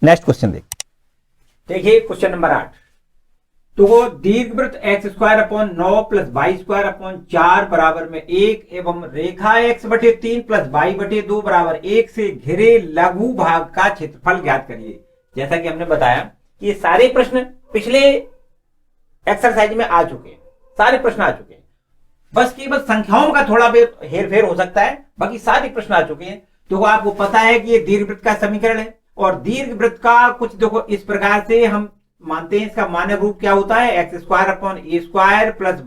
नेक्स्ट क्वेश्चन देखिए क्वेश्चन नंबर 8। तो दीर्घवृत्त x²/9 प्लस y²/4 बराबर में 1 एवं रेखा x/3 प्लस y/2 बराबर 1 से घिरे लघु भाग का क्षेत्रफल ज्ञात करिए। जैसा कि हमने बताया कि ये सारे प्रश्न पिछले एक्सरसाइज में आ चुके हैं, सारे प्रश्न आ चुके हैं, बस केवल संख्याओं का थोड़ा हेर फेर हो सकता है, बाकी सारे प्रश्न आ चुके हैं। तो आपको पता है कि ये दीर्घवृत्त का समीकरण है और दीर्घवृत्त का कुछ देखो इस प्रकार से हम मानते हैं, इसका मानक रूप क्या होता है, x² प्लस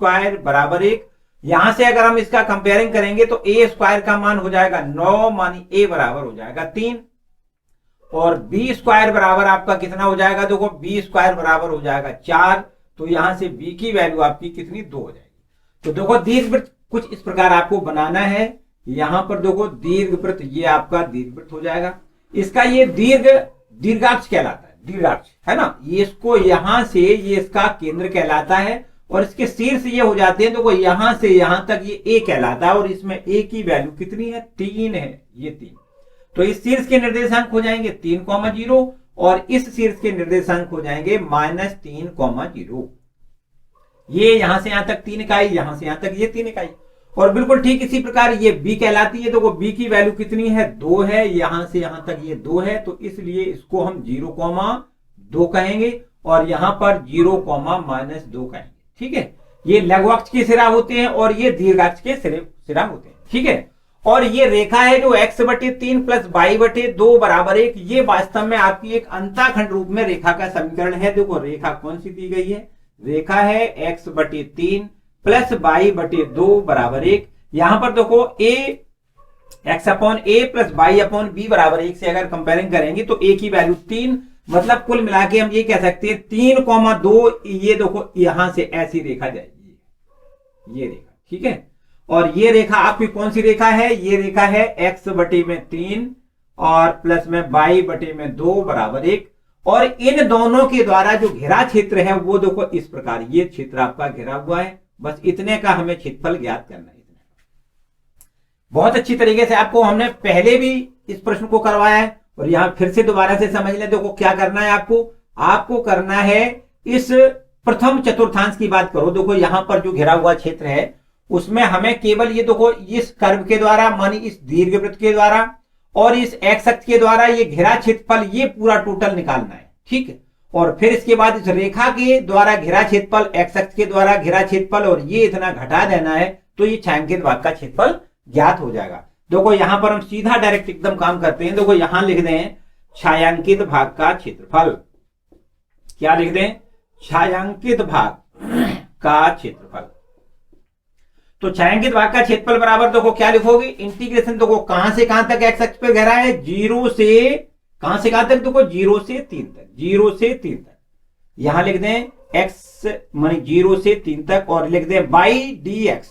y² बराबर 1। यहां से अगर हम इसका कंपेयरिंग करेंगे तो a² का मान हो जाएगा 9, मानी a बराबर हो जाएगा 3 और b² बराबर आपका कितना हो जाएगा, देखो b² बराबर हो जाएगा 4। तो यहां से b की वैल्यू आपकी कितनी 2 हो जाएगी। तो देखो दीर्घवृत्त कुछ इस प्रकार आपको बनाना है। यहां पर देखो दीर्घवृत्त, ये आपका दीर्घवृत्त हो जाएगा, इसका ये दीर्घाक्ष कहलाता है, दीर्घाक्ष है ना, ये इसको यहां से ये इसका केंद्र कहलाता है और इसके शीर्ष ये हो जाते हैं, देखो यहां से यहां तक ये a कहलाता है और इसमें a की वैल्यू कितनी है 3 है, ये 3। तो इस शीर्ष के निर्देशांक हो जाएंगे 3,0 और इस शीर्ष के निर्देशांक हो जाएंगे -3,0। ये यहां से यहां तक 3 इकाई, यहां से यहां तक ये 3 इकाई। और बिल्कुल ठीक इसी प्रकार ये b कहलाती है, तो b की वैल्यू कितनी है 2 है, यहां से यहां तक ये 2 है, तो इसलिए इसको हम 0,2 कहेंगे और यहां पर 0,-2 कहेंगे। ठीक है, ये लघु अक्ष के सिरा होते हैं और ये दीर्घाक्ष के सिरा होते हैं, ठीक है। और ये रेखा है जो x/3 प्लस y/2 बराबर 1, ये वास्तव में आपकी एक अंताखंड रूप में रेखा का समीकरण है। देखो रेखा कौन सी दी गई है, रेखा है x/3 प्लस y/2 बराबर 1। यहां पर देखो x/a प्लस y/b बराबर 1 से अगर कंपेयरिंग करेंगे तो a की वैल्यू 3, मतलब कुल मिला के हम ये कह सकते हैं 3,2, ये देखो यहां से ऐसी रेखा जाएगी, ये रेखा, ठीक है। और ये रेखा आपकी कौन सी रेखा है, ये रेखा है x/3 और प्लस में y/2 बराबर 1। और इन दोनों के द्वारा जो घेरा क्षेत्र है वो देखो इस प्रकार, ये क्षेत्र आपका घेरा हुआ है, बस इतने का हमें क्षेत्रफल ज्ञात करना है। बहुत अच्छी तरीके से आपको हमने पहले भी इस प्रश्न को करवाया है और यहां फिर से दोबारा से समझ लें। देखो क्या करना है आपको करना है, इस प्रथम चतुर्थांश की बात करो। देखो यहां पर जो घिरा हुआ क्षेत्र है उसमें हमें केवल ये देखो इस कर्व के द्वारा, मानी इस दीर्घवृत्त के द्वारा और इस एक्स अक्ष के द्वारा ये घेरा क्षेत्रफल ये पूरा टोटल निकालना है, ठीक है। और फिर इसके बाद इस रेखा के द्वारा घेरा क्षेत्रफल, एक्स अक्ष के द्वारा घेरा क्षेत्रफल और ये इतना घटा देना है, तो ये छायांकित भाग का क्षेत्रफल ज्ञात हो जाएगा। देखो यहां पर हम सीधा डायरेक्ट एकदम काम करते हैं। देखो यहां लिख दें छायांकित भाग का क्षेत्रफल, क्या लिख दें, छायांकित भाग का क्षेत्रफल। तो छायांकित भाग का क्षेत्रफल बराबर देखो क्या लिखोगे, इंटीग्रेशन देखो कहां से कहां तक एक्स अक्ष पे घेरा है, 0 से कहां से कहां तक, देखो 0 से 3 तक, 0 से 3 तक। यहां लिख दें x मानी 0 से 3 तक और लिख दें बाई dx,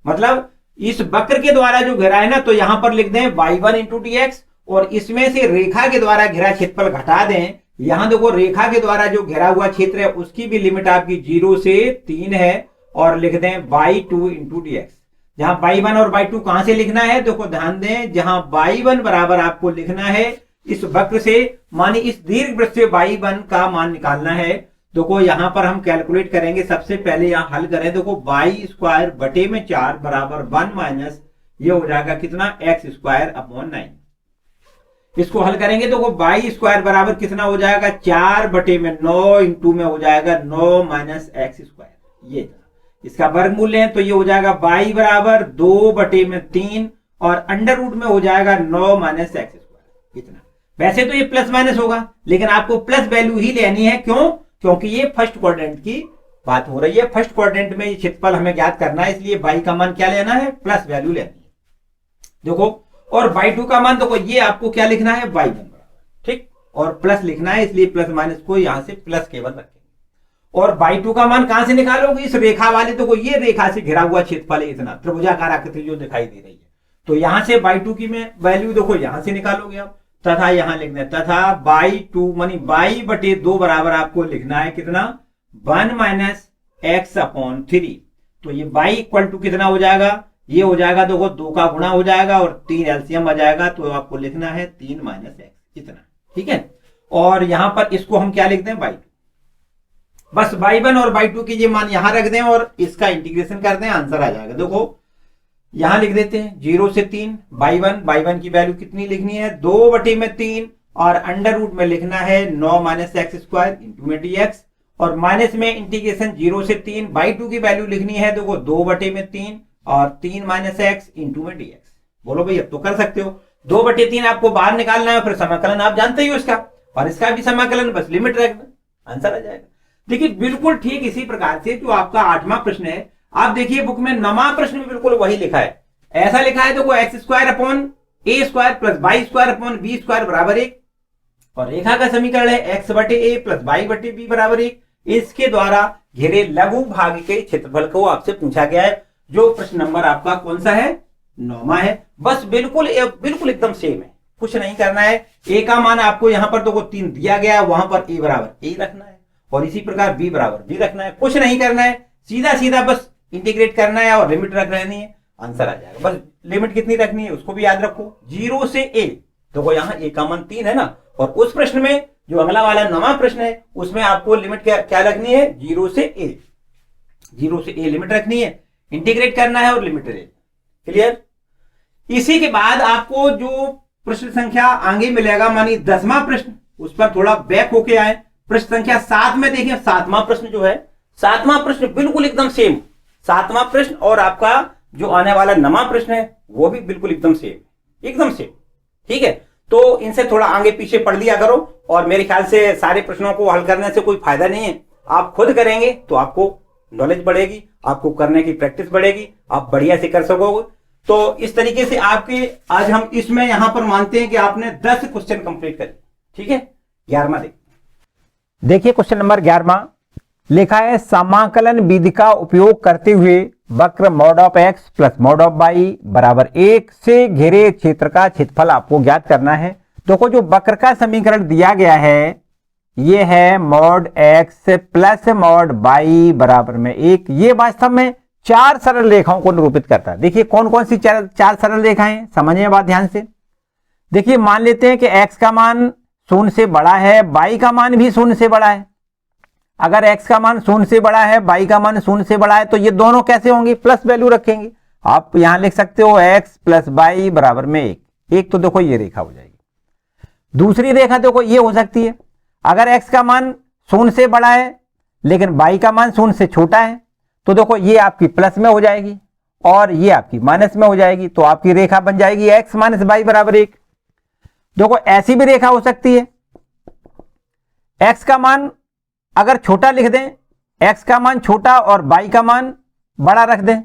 मतलब इस वक्र के द्वारा जो घेरा है ना, तो यहां पर लिख दें y1 इंटू dx और इसमें से रेखा के द्वारा घेरा क्षेत्रफल घटा दें। यहां देखो रेखा के द्वारा जो घेरा हुआ क्षेत्र है उसकी भी लिमिट आपकी 0 से 3 है और लिख दें y2 इंटू dx। जहां y1 और y2 कहां से लिखना है, देखो ध्यान दें, जहां y1 बराबर आपको लिखना है इस वक्र से, मानी इस दीर्घवृत्त से y1 का मान निकालना है। देखो यहां पर हम कैलकुलेट करेंगे, सबसे पहले यहां हल करें। देखो y² बटे में 4 बराबर 1 माइनस ये हो जाएगा कितना, x²/9। इसको हल करेंगे तो y² बराबर कितना हो जाएगा, 4 बटे में 9 इंटू में हो जाएगा 9 माइनस x², ये इसका वर्गमूल है। तो ये हो जाएगा y बराबर 2 बटे में 3 और अंडर रूट में हो जाएगा 9 माइनस x², इतना। वैसे तो ये प्लस माइनस होगा, लेकिन आपको प्लस वैल्यू ही लेनी है। क्यों, क्योंकि ये फर्स्ट क्वाड्रेंट की बात हो रही है, फर्स्ट क्वाड्रेंट में ये क्षेत्रफल हमें ज्ञात करना है, इसलिए y का मान क्या लेना है, प्लस वैल्यू लेनी है। देखो और y2 का मान देखो ये आपको क्या लिखना है, y1 बराबर, ठीक, और प्लस लिखना है, इसलिए प्लस माइनस को यहां से प्लस केवल रखेंगे। और y2 का मान कहां से निकालोगे, इस रेखा वाले, देखो ये रेखा से घिरा हुआ क्षेत्रफल है इतना, त्रिभुजाकार आकृति जो दिखाई दे रही है, तो यहां से y2 की में वैल्यू देखो यहां से निकालोगे आप, तथा यहां लिखना है तथा y2 मानी y/2 बराबर आपको लिखना है कितना, 1 माइनस x/3। तो ये y इक्वल टू कितना हो जाएगा, ये हो जाएगा देखो 2 का गुणा हो जाएगा और 3 एलसीएम आ जाएगा, तो आपको लिखना है 3 माइनस x, इतना, ठीक है। और यहां पर इसको हम क्या लिख दें, y2, बस y1 और y2 की ये मान यहां रख दें और इसका इंटीग्रेशन कर दें, आंसर आ जाएगा। देखो यहां लिख देते हैं 0 से 3 y1 की वैल्यू कितनी लिखनी है, 2 बटे में 3 और अंडर रूट में लिखना है 9 माइनस x² इंटू में dx और माइनस में इंटीग्रेशन 0 से 3 y2 की वैल्यू लिखनी है, देखो 2 बटे में 3 और 3 माइनस x इंटू में dx। बोलो भाई अब तो कर सकते हो, 2 बटे 3 आपको बाहर निकालना है, फिर समाकलन आप जानते ही हो इसका, और इसका भी समाकलन, बस लिमिट रख दो, आंसर आ जाएगा। देखिए बिल्कुल ठीक इसी प्रकार से जो आपका 8वां प्रश्न है, आप देखिए बुक में 9वां प्रश्न भी बिल्कुल वही लिखा है, ऐसा लिखा है देखो x² प्लस y² बराबर 1 और रेखा का समीकरण है x/a प्लस y/b बराबर 1। इसके द्वारा घेरे लघु भाग के क्षेत्रफल को आपसे पूछा गया है, जो प्रश्न नंबर आपका कौन सा है, 9वां है। बस बिल्कुल एकदम सेम है, कुछ नहीं करना है। a का मान आपको यहां पर देखो 3 दिया गया है, वहां पर a बराबर a रखना है और इसी प्रकार b बराबर b रखना है, कुछ नहीं करना है, सीधा सीधा बस इंटीग्रेट करना है और लिमिट रख लेनी है, आंसर आ जाएगा। बस लिमिट कितनी रखनी है उसको भी याद रखो, 0 से a, देखो यहाँ a का मान 3 है ना, और उस प्रश्न में जो अगला वाला 9वां प्रश्न है उसमें आपको लिमिट क्या रखनी है, 0 से a लिमिट रखनी है, इंटीग्रेट करना है और लिमिट ले, क्लियर। इसी के बाद आपको जो प्रश्न संख्या आगे मिलेगा, मानी 10वां प्रश्न, उस पर थोड़ा बैक होके आए, प्रश्न संख्या 7 में देखिए, 7वां प्रश्न जो है सातवां प्रश्न बिल्कुल एकदम सेम, सातवां प्रश्न और आपका जो आने वाला नवा प्रश्न है वो भी बिल्कुल एकदम सेम, एकदम सेम। ठीक है, तो इनसे थोड़ा आगे पीछे पढ़ लिया करो, और मेरे ख्याल से सारे प्रश्नों को हल करने से कोई फायदा नहीं है। आप खुद करेंगे तो आपको नॉलेज बढ़ेगी, आपको करने की प्रैक्टिस बढ़ेगी, आप बढ़िया से कर सकोगे। तो इस तरीके से आपके आज हम इसमें यहां पर मानते हैं कि आपने 10 क्वेश्चन कंप्लीट करे। ठीक है, 11वां देखिए क्वेश्चन नंबर 11वां लिखा है, समाकलन विधि का उपयोग करते हुए वक्र mod of x plus mod of y बराबर 1 से घेरे क्षेत्र का क्षेत्रफल आपको ज्ञात करना है। देखो जो वक्र का समीकरण दिया गया है ये है mod x plus mod y बराबर में 1। ये वास्तव में 4 सरल रेखाओं को निरूपित करता है। देखिए कौन कौन सी चार सरल रेखाएं, समझिए बात ध्यान से। देखिए मान लेते हैं कि x का मान 0 से बड़ा है, y का मान भी 0 से बड़ा है। अगर x का मान 0 से बड़ा है, y का मान 0 से बड़ा है, तो ये दोनों कैसे होंगे, प्लस वैल्यू रखेंगे। आप यहां लिख सकते हो x प्लस वाई बराबर में 1। एक तो देखो ये रेखा हो जाएगी। दूसरी रेखा देखो ये हो सकती है, अगर x का मान 0 से बड़ा है लेकिन y का मान 0 से छोटा है, तो देखो ये आपकी प्लस में हो जाएगी और ये आपकी माइनस में हो जाएगी। तो आपकी रेखा बन जाएगी x माइनस वाई बराबर 1। देखो ऐसी भी रेखा हो सकती है, x का मान अगर छोटा लिख दें, x का मान छोटा और y का मान बड़ा रख दें,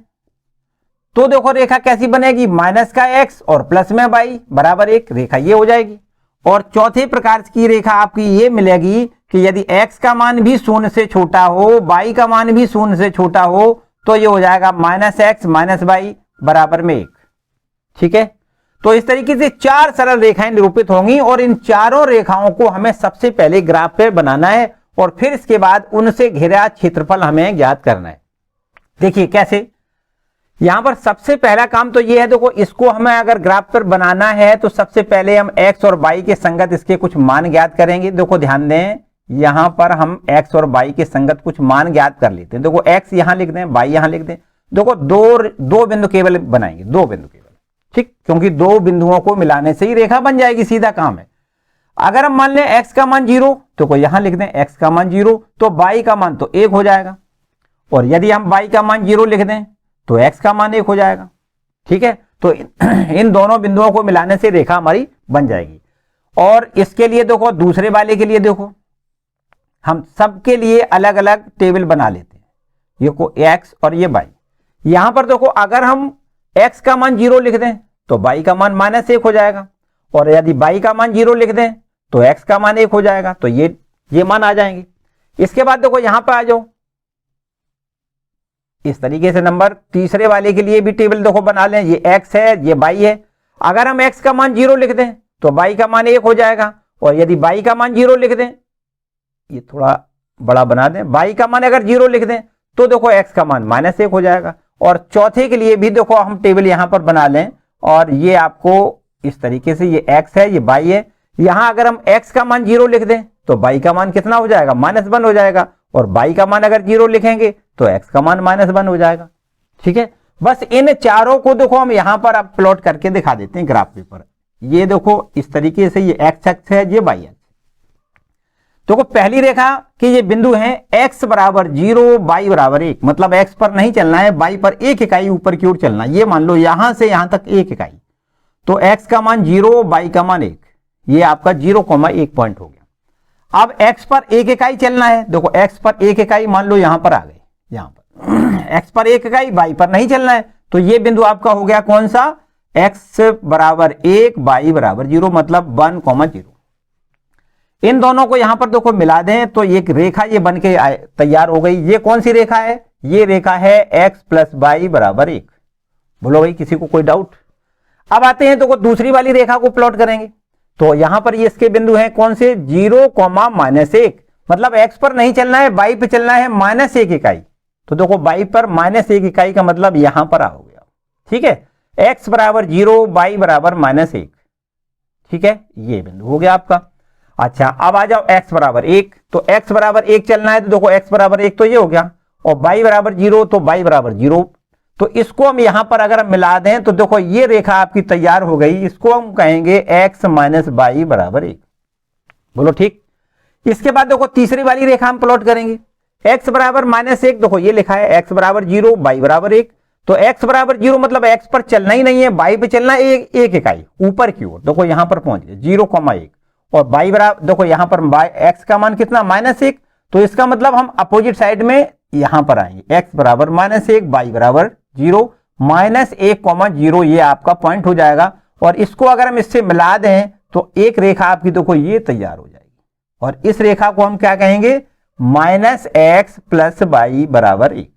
तो देखो रेखा कैसी बनेगी, माइनस का x और प्लस में y बराबर 1, रेखा ये हो जाएगी। और चौथे प्रकार की रेखा आपकी ये मिलेगी कि यदि x का मान भी 0 से छोटा हो, y का मान भी 0 से छोटा हो, तो ये हो जाएगा माइनस x माइनस वाई बराबर में 1। ठीक है, तो इस तरीके से 4 सरल रेखाएं निरूपित होंगी और इन चारों रेखाओं को हमें सबसे पहले ग्राफ पे बनाना है और फिर इसके बाद उनसे घिरा क्षेत्रफल हमें ज्ञात करना है। देखिए कैसे, यहां पर सबसे पहला काम तो ये है, देखो इसको हमें अगर ग्राफ पर बनाना है तो सबसे पहले हम x और y के संगत इसके कुछ मान ज्ञात करेंगे। देखो ध्यान दें, यहां पर हम x और y के संगत कुछ मान ज्ञात कर लेते हैं। देखो x यहां लिख दें, y यहां लिख दें। देखो दो बिंदु केवल बनाएंगे, 2 बिंदु केवल, ठीक, क्योंकि 2 बिंदुओं को मिलाने से ही रेखा बन जाएगी, सीधा काम है। अगर हम मान लें x का मान 0, तो को यहां लिख दें x का मान 0, तो y का मान तो 1 हो जाएगा। और यदि हम y का मान 0 लिख दें तो x का मान 1 हो जाएगा। ठीक है, तो इन दोनों बिंदुओं को मिलाने से रेखा हमारी बन जाएगी। और इसके लिए देखो दूसरे वाले के लिए देखो हम सबके लिए अलग अलग टेबल बना लेते हैं, ये को x और ये y। यहां पर देखो अगर हम x का मान 0 लिख दें तो y का मान माइनस 1 हो जाएगा, और यदि y का मान 0 लिख दें तो x का मान 1 हो जाएगा। तो ये मान आ जाएंगे। इसके बाद देखो यहां पर आ जाओ, इस तरीके से नंबर तीसरे वाले के लिए भी टेबल देखो बना लें, ये x है ये y है। अगर हम x का मान 0 लिख दें तो y का मान 1 हो जाएगा, और यदि y का मान 0 लिख दें, ये थोड़ा बड़ा बना दें, y का मान अगर 0 लिख दें तो देखो x का मान माइनस 1 हो जाएगा। और चौथे के लिए भी देखो हम टेबल यहां पर बना लें, और ये आपको इस तरीके से, ये x है ये y है। यहां अगर हम x का मान 0 लिख दें तो y का मान कितना हो जाएगा, -1 हो जाएगा, और y का मान अगर 0 लिखेंगे तो x का मान -1 हो जाएगा। ठीक है, बस इन चारों को देखो हम यहां पर अब प्लॉट करके दिखा देते हैं ग्राफ पेपर। ये देखो इस तरीके से, ये x अक्ष है ये y अक्ष। देखो पहली रेखा के ये बिंदु हैं x बराबर 0 y बराबर 1, मतलब x पर नहीं चलना है, y पर 1 इकाई ऊपर की ओर चलना। ये मान लो यहां से यहां तक 1 इकाई, तो x का मान 0 y का मान 1, ये आपका 0,1 पॉइंट हो गया। अब x पर 1 इकाई चलना है, देखो x पर 1 इकाई मान लो यहां पर आ गए, यहां पर x पर 1 इकाई, y पर नहीं चलना है, तो ये बिंदु आपका हो गया कौन सा, x बराबर 1 y बराबर 0, मतलब 1,0। इन दोनों को यहां पर देखो मिला दें तो एक रेखा ये बन के तैयार हो गई। ये कौन सी रेखा है, ये रेखा है x प्लस वाई बराबर 1। बोलो भाई किसी को कोई डाउट। अब आते हैं तो दूसरी वाली रेखा को प्लॉट करेंगे, तो यहां पर ये इसके बिंदु हैं कौन से, 0, -1, मतलब x पर नहीं चलना है, y पे चलना है -1 इकाई। तो देखो y पर -1 इकाई का मतलब यहां पर आ हो गया। ठीक है, x बराबर 0 y बराबर -1। ठीक है, ये बिंदु हो गया आपका। अच्छा अब आ जाओ x बराबर 1, तो x बराबर 1 चलना है, तो देखो x बराबर 1 तो ये हो गया, और y बराबर 0 तो y बराबर 0। तो इसको हम यहां पर अगर हम मिला दें तो देखो ये रेखा आपकी तैयार हो गई, इसको हम कहेंगे x माइनस वाई बराबर 1। बोलो ठीक। इसके बाद देखो तीसरी वाली रेखा हम प्लॉट करेंगे, x बराबर -1, देखो ये लिखा है x बराबर 0, y बराबर 1। तो x बराबर 0 मतलब x पर चलना ही नहीं है, y पे चलना है एक इकाई ऊपर की ओर। देखो यहां पर पहुंच गए 0,1 और y बराबर, देखो यहां पर x का मान कितना -1, तो इसका मतलब हम अपोजिट साइड में यहां पर आएंगे, x बराबर -1, y बराबर 0, -1,0 ये आपका पॉइंट हो जाएगा। और इसको अगर हम इससे मिला दें तो एक रेखा आपकी देखो ये तैयार हो जाएगी, और इस रेखा को हम क्या कहेंगे, -x + y बराबर 1।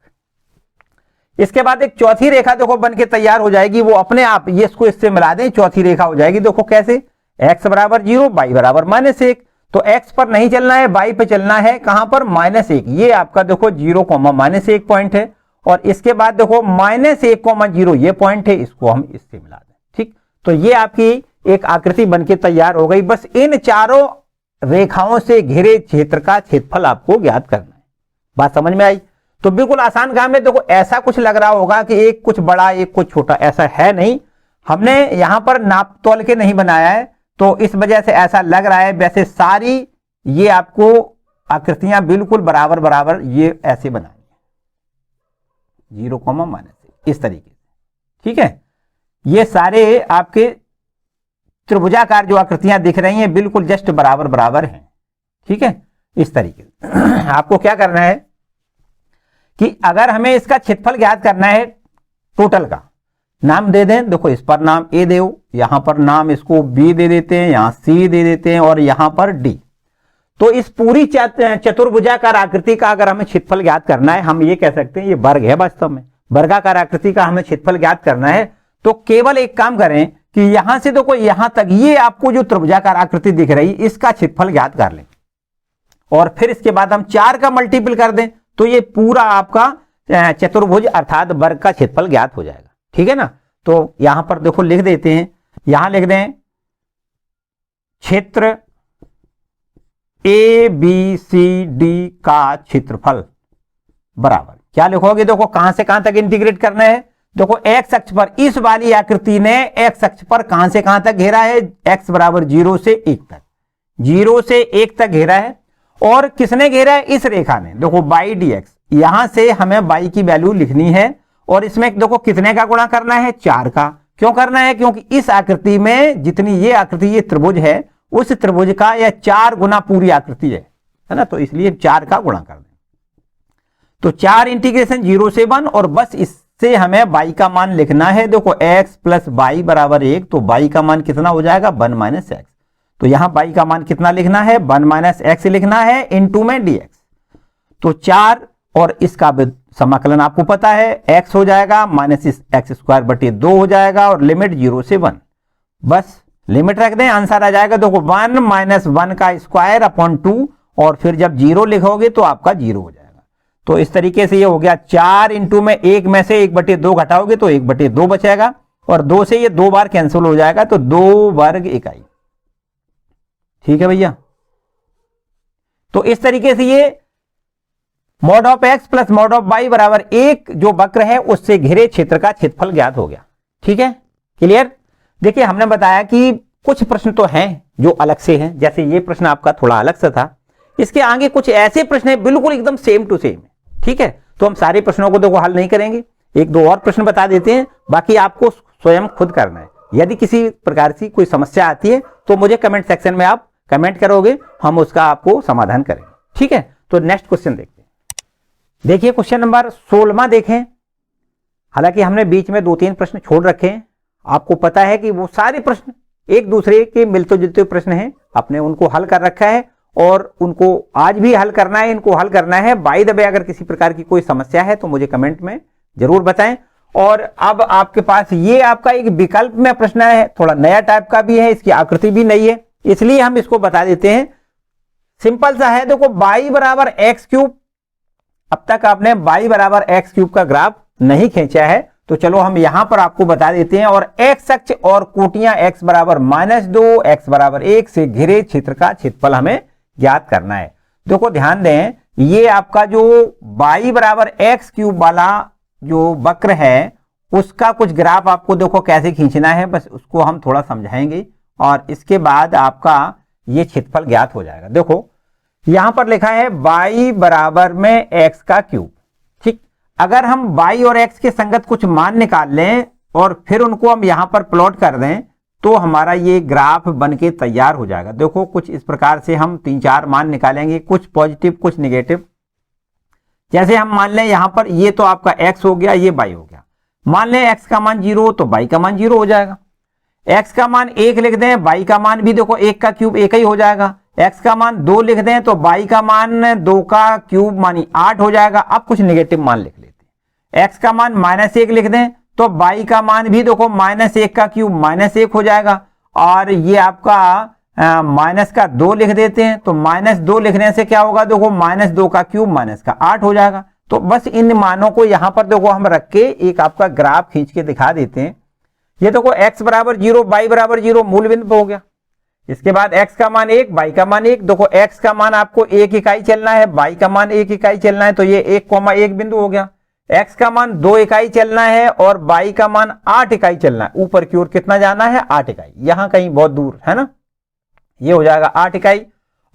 इसके बाद एक चौथी रेखा देखो बन के तैयार हो जाएगी, वो अपने आप ये इसको इससे मिला दें, चौथी रेखा हो जाएगी। देखो कैसे, x बराबर 0, y बराबर -1, तो x पर नहीं चलना है, y पे चलना है, कहां पर, -1। ये आपका देखो 0, -1 पॉइंट है, और इसके बाद देखो -1,0 ये पॉइंट है, इसको हम इससे मिला दें। ठीक, तो ये आपकी एक आकृति बनके तैयार हो गई। बस इन चारों रेखाओं से घिरे क्षेत्र का क्षेत्रफल आपको ज्ञात करना है। बात समझ में आई? तो बिल्कुल आसान काम है। देखो ऐसा कुछ लग रहा होगा कि एक कुछ बड़ा एक कुछ छोटा, ऐसा है नहीं, हमने यहां पर नाप तोल के नहीं बनाया है, तो इस वजह से ऐसा लग रहा है। वैसे सारी ये आपको आकृतियां बिल्कुल बराबर बराबर ये ऐसे बनानी है, 0, -1 इस तरीके से। ठीक है, ये सारे आपके त्रिभुजाकार जो आकृतियां दिख रही हैं बिल्कुल जस्ट बराबर बराबर हैं। ठीक है, इस तरीके से आपको क्या करना है कि अगर हमें इसका क्षेत्रफल ज्ञात करना है टोटल का, नाम दे दें, देखो इस पर नाम ए दे, यहां पर नाम इसको बी दे देते हैं, यहां सी दे देते हैं, और यहां पर डी। तो इस पूरी चतुर्भुजाकार आकृति का अगर हमें क्षेत्रफल ज्ञात करना है, हम ये कह सकते हैं ये वर्ग है, वास्तव में वर्गाकार आकृति का हमें क्षेत्रफल ज्ञात करना है, तो केवल एक काम करें कि यहां से देखो यहां तक ये आपको जो त्रिभुजाकार आकृति दिख रही इसका क्षेत्रफल ज्ञात कर लें, और फिर इसके बाद हम 4 का मल्टीपल कर दें, तो ये पूरा आपका चतुर्भुज अर्थात वर्ग का क्षेत्रफल ज्ञात हो जाएगा। ठीक है ना, तो यहां पर देखो लिख देते हैं, यहां लिख दें क्षेत्र ABCD का क्षेत्रफल बराबर, क्या लिखोगे, देखो कहां से कहां तक इंटीग्रेट करना है। देखो x अक्ष पर इस वाली आकृति ने x अक्ष पर कहां से कहां तक घेरा है, x बराबर 0 से 1 तक, 0 से 1 तक घेरा है। और किसने घेरा है, इस रेखा ने। देखो y dx, यहां से हमें y की वैल्यू लिखनी है, और इसमें देखो कितने का गुणा करना है, 4 का। क्यों करना है, क्योंकि इस आकृति में जितनी ये आकृति ये त्रिभुज है, उस त्रिभुज का यह 4 गुना पूरी आकृति है ना, तो इसलिए 4 का गुणा कर दें। तो 4 इंटीग्रेशन 0 से 1, और बस इससे हमें y का मान लिखना है। देखो x + y बराबर 1, तो y का मान कितना हो जाएगा, 1 - x। तो यहां y का मान कितना लिखना है, 1 - x लिखना है, इनटू में dx। तो 4 और इसका समाकलन आपको पता है, x हो जाएगा -x² हो जाएगा, और लिमिट 0 से 1, बस लिमिट रख दें, आंसर आ जाएगा। देखो 1 - 1 का स्क्वायर अपॉन 2, और फिर जब 0 लिखोगे तो आपका 0 हो जाएगा। तो इस तरीके से ये हो गया 4 इंटू में 1 में से 1/2 घटाओगे तो 1/2 बचेगा, और 2 से ये 2 बार कैंसिल हो जाएगा, तो 2 वर्ग इकाई। ठीक है भैया, तो इस तरीके से ये mod of x + mod of y बराबर 1 जो वक्र है उससे घिरे क्षेत्र का क्षेत्रफल ज्ञात हो गया। ठीक है, क्लियर। देखिए हमने बताया कि कुछ प्रश्न तो हैं जो अलग से हैं, जैसे ये प्रश्न आपका थोड़ा अलग सा था, इसके आगे कुछ ऐसे प्रश्न है बिल्कुल एकदम सेम टू सेम। ठीक है, तो हम सारे प्रश्नों को देखो हल नहीं करेंगे, 1-2 और प्रश्न बता देते हैं, बाकी आपको स्वयं खुद करना है। यदि किसी प्रकार की कोई समस्या आती है तो मुझे कमेंट सेक्शन में आप कमेंट करोगे, हम उसका आपको समाधान करेंगे। ठीक है, तो नेक्स्ट क्वेश्चन देखते हैं। देखिए क्वेश्चन नंबर 16 देखें। हालांकि हमने बीच में 2-3 प्रश्न छोड़ रखे हैं, आपको पता है कि वो सारे प्रश्न एक दूसरे के मिलते जुलते प्रश्न हैं, आपने उनको हल कर रखा है और उनको आज भी हल करना है, इनको हल करना है। बाय द वे अगर किसी प्रकार की कोई समस्या है तो मुझे कमेंट में जरूर बताएं। और अब आपके पास ये आपका एक विकल्प में प्रश्न है, थोड़ा नया टाइप का भी है, इसकी आकृति भी नई है, इसलिए हम इसको बता देते हैं। सिंपल सा है, देखो y बराबर x³, अब तक आपने y बराबर x³ का ग्राफ नहीं खींचा है, तो चलो हम यहां पर आपको बता देते हैं। और x अक्ष और कोटियां x बराबर -2, x बराबर 1 से घिरे क्षेत्र का क्षेत्रफल हमें ज्ञात करना है। देखो ध्यान दें, ये आपका जो y बराबर x³ वाला जो वक्र है उसका कुछ ग्राफ आपको देखो कैसे खींचना है, बस उसको हम थोड़ा समझाएंगे और इसके बाद आपका ये क्षेत्रफल ज्ञात हो जाएगा। देखो यहां पर लिखा है y बराबर में x का क्यूब। ठीक, अगर हम y और x के संगत कुछ मान निकाल लें और फिर उनको हम यहां पर प्लॉट कर दें तो हमारा ये ग्राफ बनके तैयार हो जाएगा। देखो कुछ इस प्रकार से हम 3-4 मान निकालेंगे, कुछ पॉजिटिव कुछ नेगेटिव। जैसे हम मान लें यहां पर ये तो आपका x हो गया, ये y हो गया। मान लें x का मान 0 तो y का मान 0 हो जाएगा। x का मान 1 लिख दें, y का मान भी देखो 1 का क्यूब 1 ही हो जाएगा। x का मान 2 लिख दें तो y का मान 2 का क्यूब मानी 8 हो जाएगा। अब कुछ नेगेटिव मान लिख लेते हैं। x का मान -1 लिख दें तो y का मान भी देखो -1 का क्यूब -1 हो जाएगा। और ये आपका माइनस का 2 लिख देते हैं तो -2 लिखने से क्या होगा, देखो -2 का क्यूब -8 हो जाएगा। तो बस इन मानों को यहां पर देखो हम रख के एक आपका ग्राफ खींच के दिखा देते हैं। ये देखो x बराबर 0 y बराबर 0 मूल बिंदु हो गया। इसके बाद x का मान 1 y का मान 1। देखो x का मान आपको 1 इकाई चलना है, y का मान 1 इकाई चलना है तो ये 1,1 बिंदु हो गया। x का मान 2 इकाई चलना है और y का मान 8 इकाई चलना है। ऊपर की ओर कितना जाना है, 8 इकाई, यहां कहीं बहुत दूर है ना, ये हो जाएगा 8 इकाई।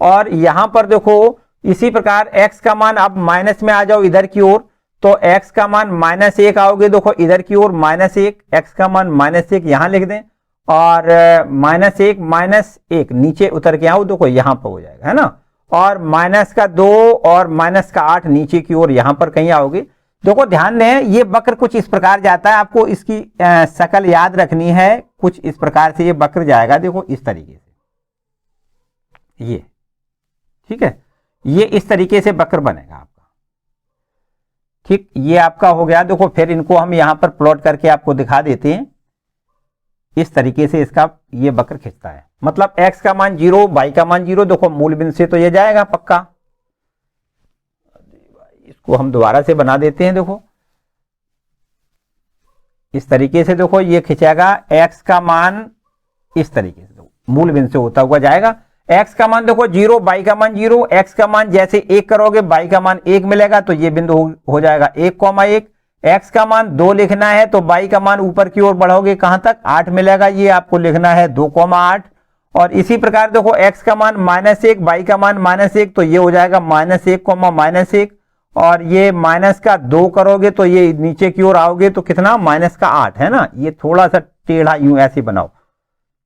और यहां पर देखो इसी प्रकार x का मान, अब माइनस में आ जाओ इधर की ओर तो x का मान -1 आओगे, देखो इधर की ओर -1, x का मान -1 यहां लिख दें और -1 नीचे उतर के आओ, देखो यहां पर हो जाएगा है ना। और -2 और -8 नीचे की ओर यहां पर कहीं आओगे। देखो ध्यान दें ये वक्र कुछ इस प्रकार जाता है, आपको इसकी शक्ल याद रखनी है। कुछ इस प्रकार से ये वक्र जाएगा, देखो इस तरीके से, ये ठीक है, ये इस तरीके से वक्र बनेगा आपका। ठीक, ये आपका हो गया। देखो फिर इनको हम यहां पर प्लॉट करके आपको दिखा देते हैं। इस तरीके से इसका ये वक्र खिंचता है, मतलब x का मान 0 y का मान 0। देखो मूल बिंदु से तो ये जाएगा पक्का। इसको हम दोबारा से बना देते हैं। देखो इस तरीके से देखो ये खिंचेगा। x का मान इस तरीके से देखो मूल बिंदु से होता हुआ जाएगा। x का मान देखो 0 y का मान 0। x का मान जैसे 1 करोगे y का मान 1 मिलेगा तो ये बिंदु हो जाएगा 1,1। x का मान 2 लिखना है तो y का मान ऊपर की ओर बढ़ोगे कहां तक, 8 मिलेगा, ये आपको लिखना है 2,8। और इसी प्रकार देखो x का मान -1 y का मान -1 तो ये हो जाएगा -1,-1। और ये माइनस का 2 करोगे तो ये नीचे की ओर आओगे तो कितना, -8 है ना। ये थोड़ा सा टेढ़ा यूं ऐसे बनाओ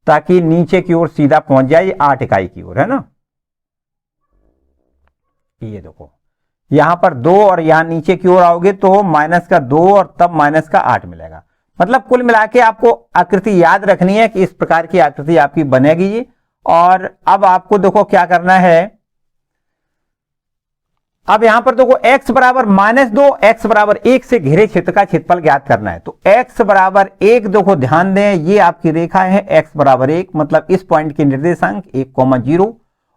ताकि नीचे की ओर सीधा पहुंच जाए 8 इकाई की ओर है ना। ये देखो यहां पर 2 और यहां नीचे की ओर आओगे तो -2 और तब -8 मिलेगा। मतलब कुल मिला के आपको आकृति याद रखनी है कि इस प्रकार की आकृति आपकी बनेगी। और अब आपको देखो क्या करना है, अब यहां पर देखो x बराबर -2 x बराबर 1 से घिरे क्षेत्र का क्षेत्रफल ज्ञात करना है। तो x बराबर 1 देखो ध्यान दें ये आपकी रेखा है x बराबर 1, मतलब इस पॉइंट के निर्देशांक 1,0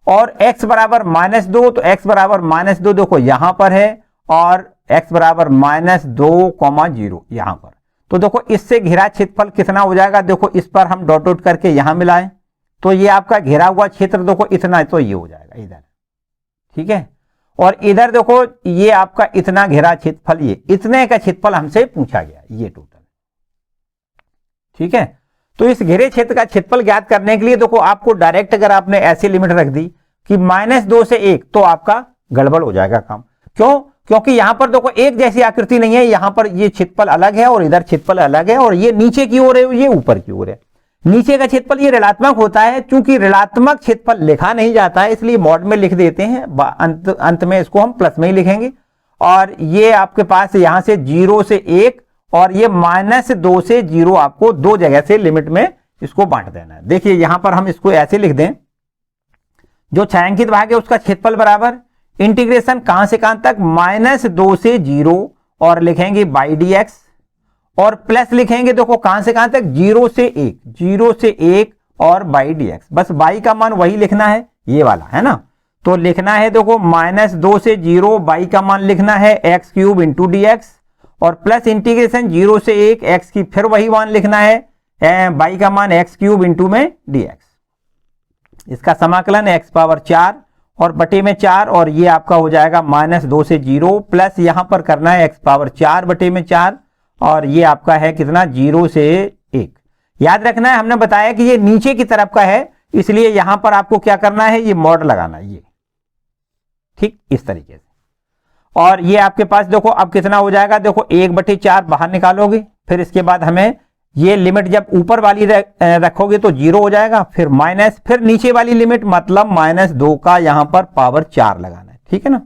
और x बराबर -2 तो x बराबर -2 देखो यहां पर है और x बराबर -2,0 यहां पर। तो देखो इससे घिरा क्षेत्रफल कितना हो जाएगा, देखो इस पर हम डॉट डॉट करके यहां मिलाएं तो ये आपका घिरा हुआ क्षेत्र देखो इतना, तो ये हो जाएगा इधर, ठीक है। और इधर देखो ये आपका इतना घेरा क्षेत्रफल, ये इतने का क्षेत्रफल हमसे पूछा गया ये टोटल, ठीक है। तो इस घेरे क्षेत्र का क्षेत्रफल ज्ञात करने के लिए देखो आपको डायरेक्ट अगर आपने ऐसी लिमिट रख दी कि -2 से 1 तो आपका गड़बड़ हो जाएगा काम। क्यों, क्योंकि यहां पर देखो एक जैसी आकृति नहीं है, यहां पर ये क्षेत्रफल अलग है और इधर क्षेत्रफल अलग है और ये नीचे की ओर है, ये ऊपर की ओर है। नीचे का क्षेत्रफल ये ऋणात्मक होता है, चूंकि ऋणात्मक क्षेत्रफल लिखा नहीं जाता है इसलिए मॉड में लिख देते हैं, अंत में इसको हम प्लस में ही लिखेंगे। और ये आपके पास यहां से 0 से 1 और ये -2 से 0 आपको दो जगह से लिमिट में इसको बांट देना है। देखिए यहां पर हम इसको ऐसे लिख दें, जो छायांकित भाग है उसका क्षेत्रफल बराबर इंटीग्रेशन कहां से कहां तक, -2 से 0 और लिखेंगे बाई dx और प्लस लिखेंगे देखो कहां से कहां तक, 0 से 1 और बाई dx। बस बाई का मान वही लिखना है, ये वाला है ना। तो लिखना है देखो -2 से 0 बाई का मान लिखना है x³ इंटू dx और प्लस इंटीग्रेशन 0 से 1 x की फिर वही मान लिखना है बाई का मान x³ इंटू में dx। इसका समाकलन x पावर 4 और बटे में 4 और ये आपका हो जाएगा -2 से 0 प्लस यहां पर करना है x पावर 4 बटे में 4 और ये आपका है कितना 0 से 1। याद रखना है हमने बताया कि ये नीचे की तरफ का है इसलिए यहां पर आपको क्या करना है, ये मॉड लगाना है, ये ठीक इस तरीके से। और ये आपके पास देखो अब कितना हो जाएगा, देखो 1/4 बाहर निकालोगे, फिर इसके बाद हमें ये लिमिट जब ऊपर वाली रखोगे तो 0 हो जाएगा, फिर माइनस, फिर नीचे वाली लिमिट मतलब -2 का यहां पर पावर 4 लगाना है, ठीक है ना।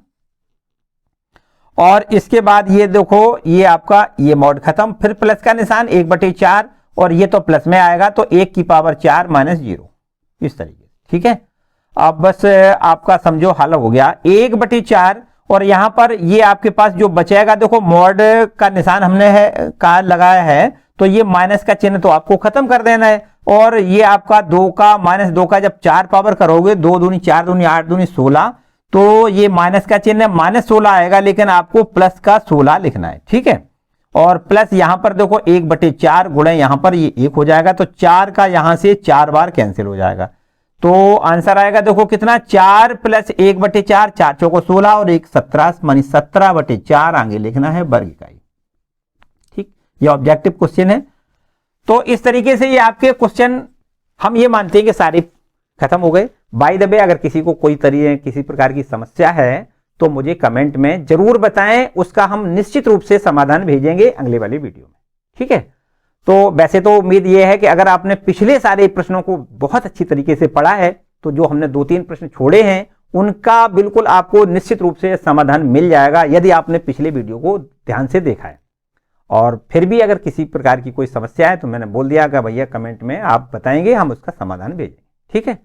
और इसके बाद ये देखो ये आपका ये मॉड खत्म, फिर प्लस का निशान 1/4 और ये तो प्लस में आएगा तो 1 की पावर 4 -0 इस तरीके, ठीक है। अब बस आपका समझो हल हो गया 1/4 और यहां पर ये आपके पास जो बचेगा, देखो मॉड का निशान हमने है का लगाया है तो ये माइनस का चिन्ह तो आपको खत्म कर देना है। और ये आपका 2 का -2 का जब 4 पावर करोगे, 2 दूनी 4 दूनी 8 दूनी 16, तो ये माइनस का चिन्ह -16 आएगा, लेकिन आपको प्लस का 16 लिखना है, ठीक है। और प्लस यहां पर देखो 1/4 गुणे यहां पर ये 1 हो जाएगा, तो 4 का यहां से 4 बार कैंसिल हो जाएगा, तो आंसर आएगा देखो कितना 4 + 1/4, 4 चौको 16 और 1 17, मानी 17/4 आगे लिखना है वर्ग इकाई, ठीक। ये ऑब्जेक्टिव क्वेश्चन है। तो इस तरीके से ये आपके क्वेश्चन हम ये मानते हैं कि सारे खत्म हो गए। बाय द वे अगर किसी को कोई किसी प्रकार की समस्या है तो मुझे कमेंट में जरूर बताएं, उसका हम निश्चित रूप से समाधान भेजेंगे अगले वाली वीडियो में, ठीक है। तो वैसे तो उम्मीद यह है कि अगर आपने पिछले सारे प्रश्नों को बहुत अच्छी तरीके से पढ़ा है तो जो हमने 2-3 प्रश्न छोड़े हैं उनका बिल्कुल आपको निश्चित रूप से समाधान मिल जाएगा यदि आपने पिछले वीडियो को ध्यान से देखा है। और फिर भी अगर किसी प्रकार की कोई समस्या है तो मैंने बोल दिया कि भैया कमेंट में आप बताएंगे, हम उसका समाधान भेजेंगे, ठीक है।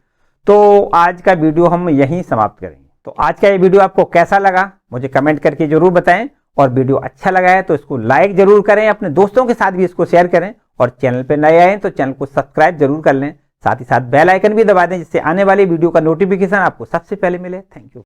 तो आज का वीडियो हम यहीं समाप्त करेंगे। तो आज का ये वीडियो आपको कैसा लगा मुझे कमेंट करके जरूर बताएं, और वीडियो अच्छा लगा है तो इसको लाइक जरूर करें, अपने दोस्तों के साथ भी इसको शेयर करें, और चैनल पे नए आए तो चैनल को सब्सक्राइब जरूर कर लें, साथ ही साथ बेल आइकन भी दबा दें जिससे आने वाली वीडियो का नोटिफिकेशन आपको सबसे पहले मिले। Thank you.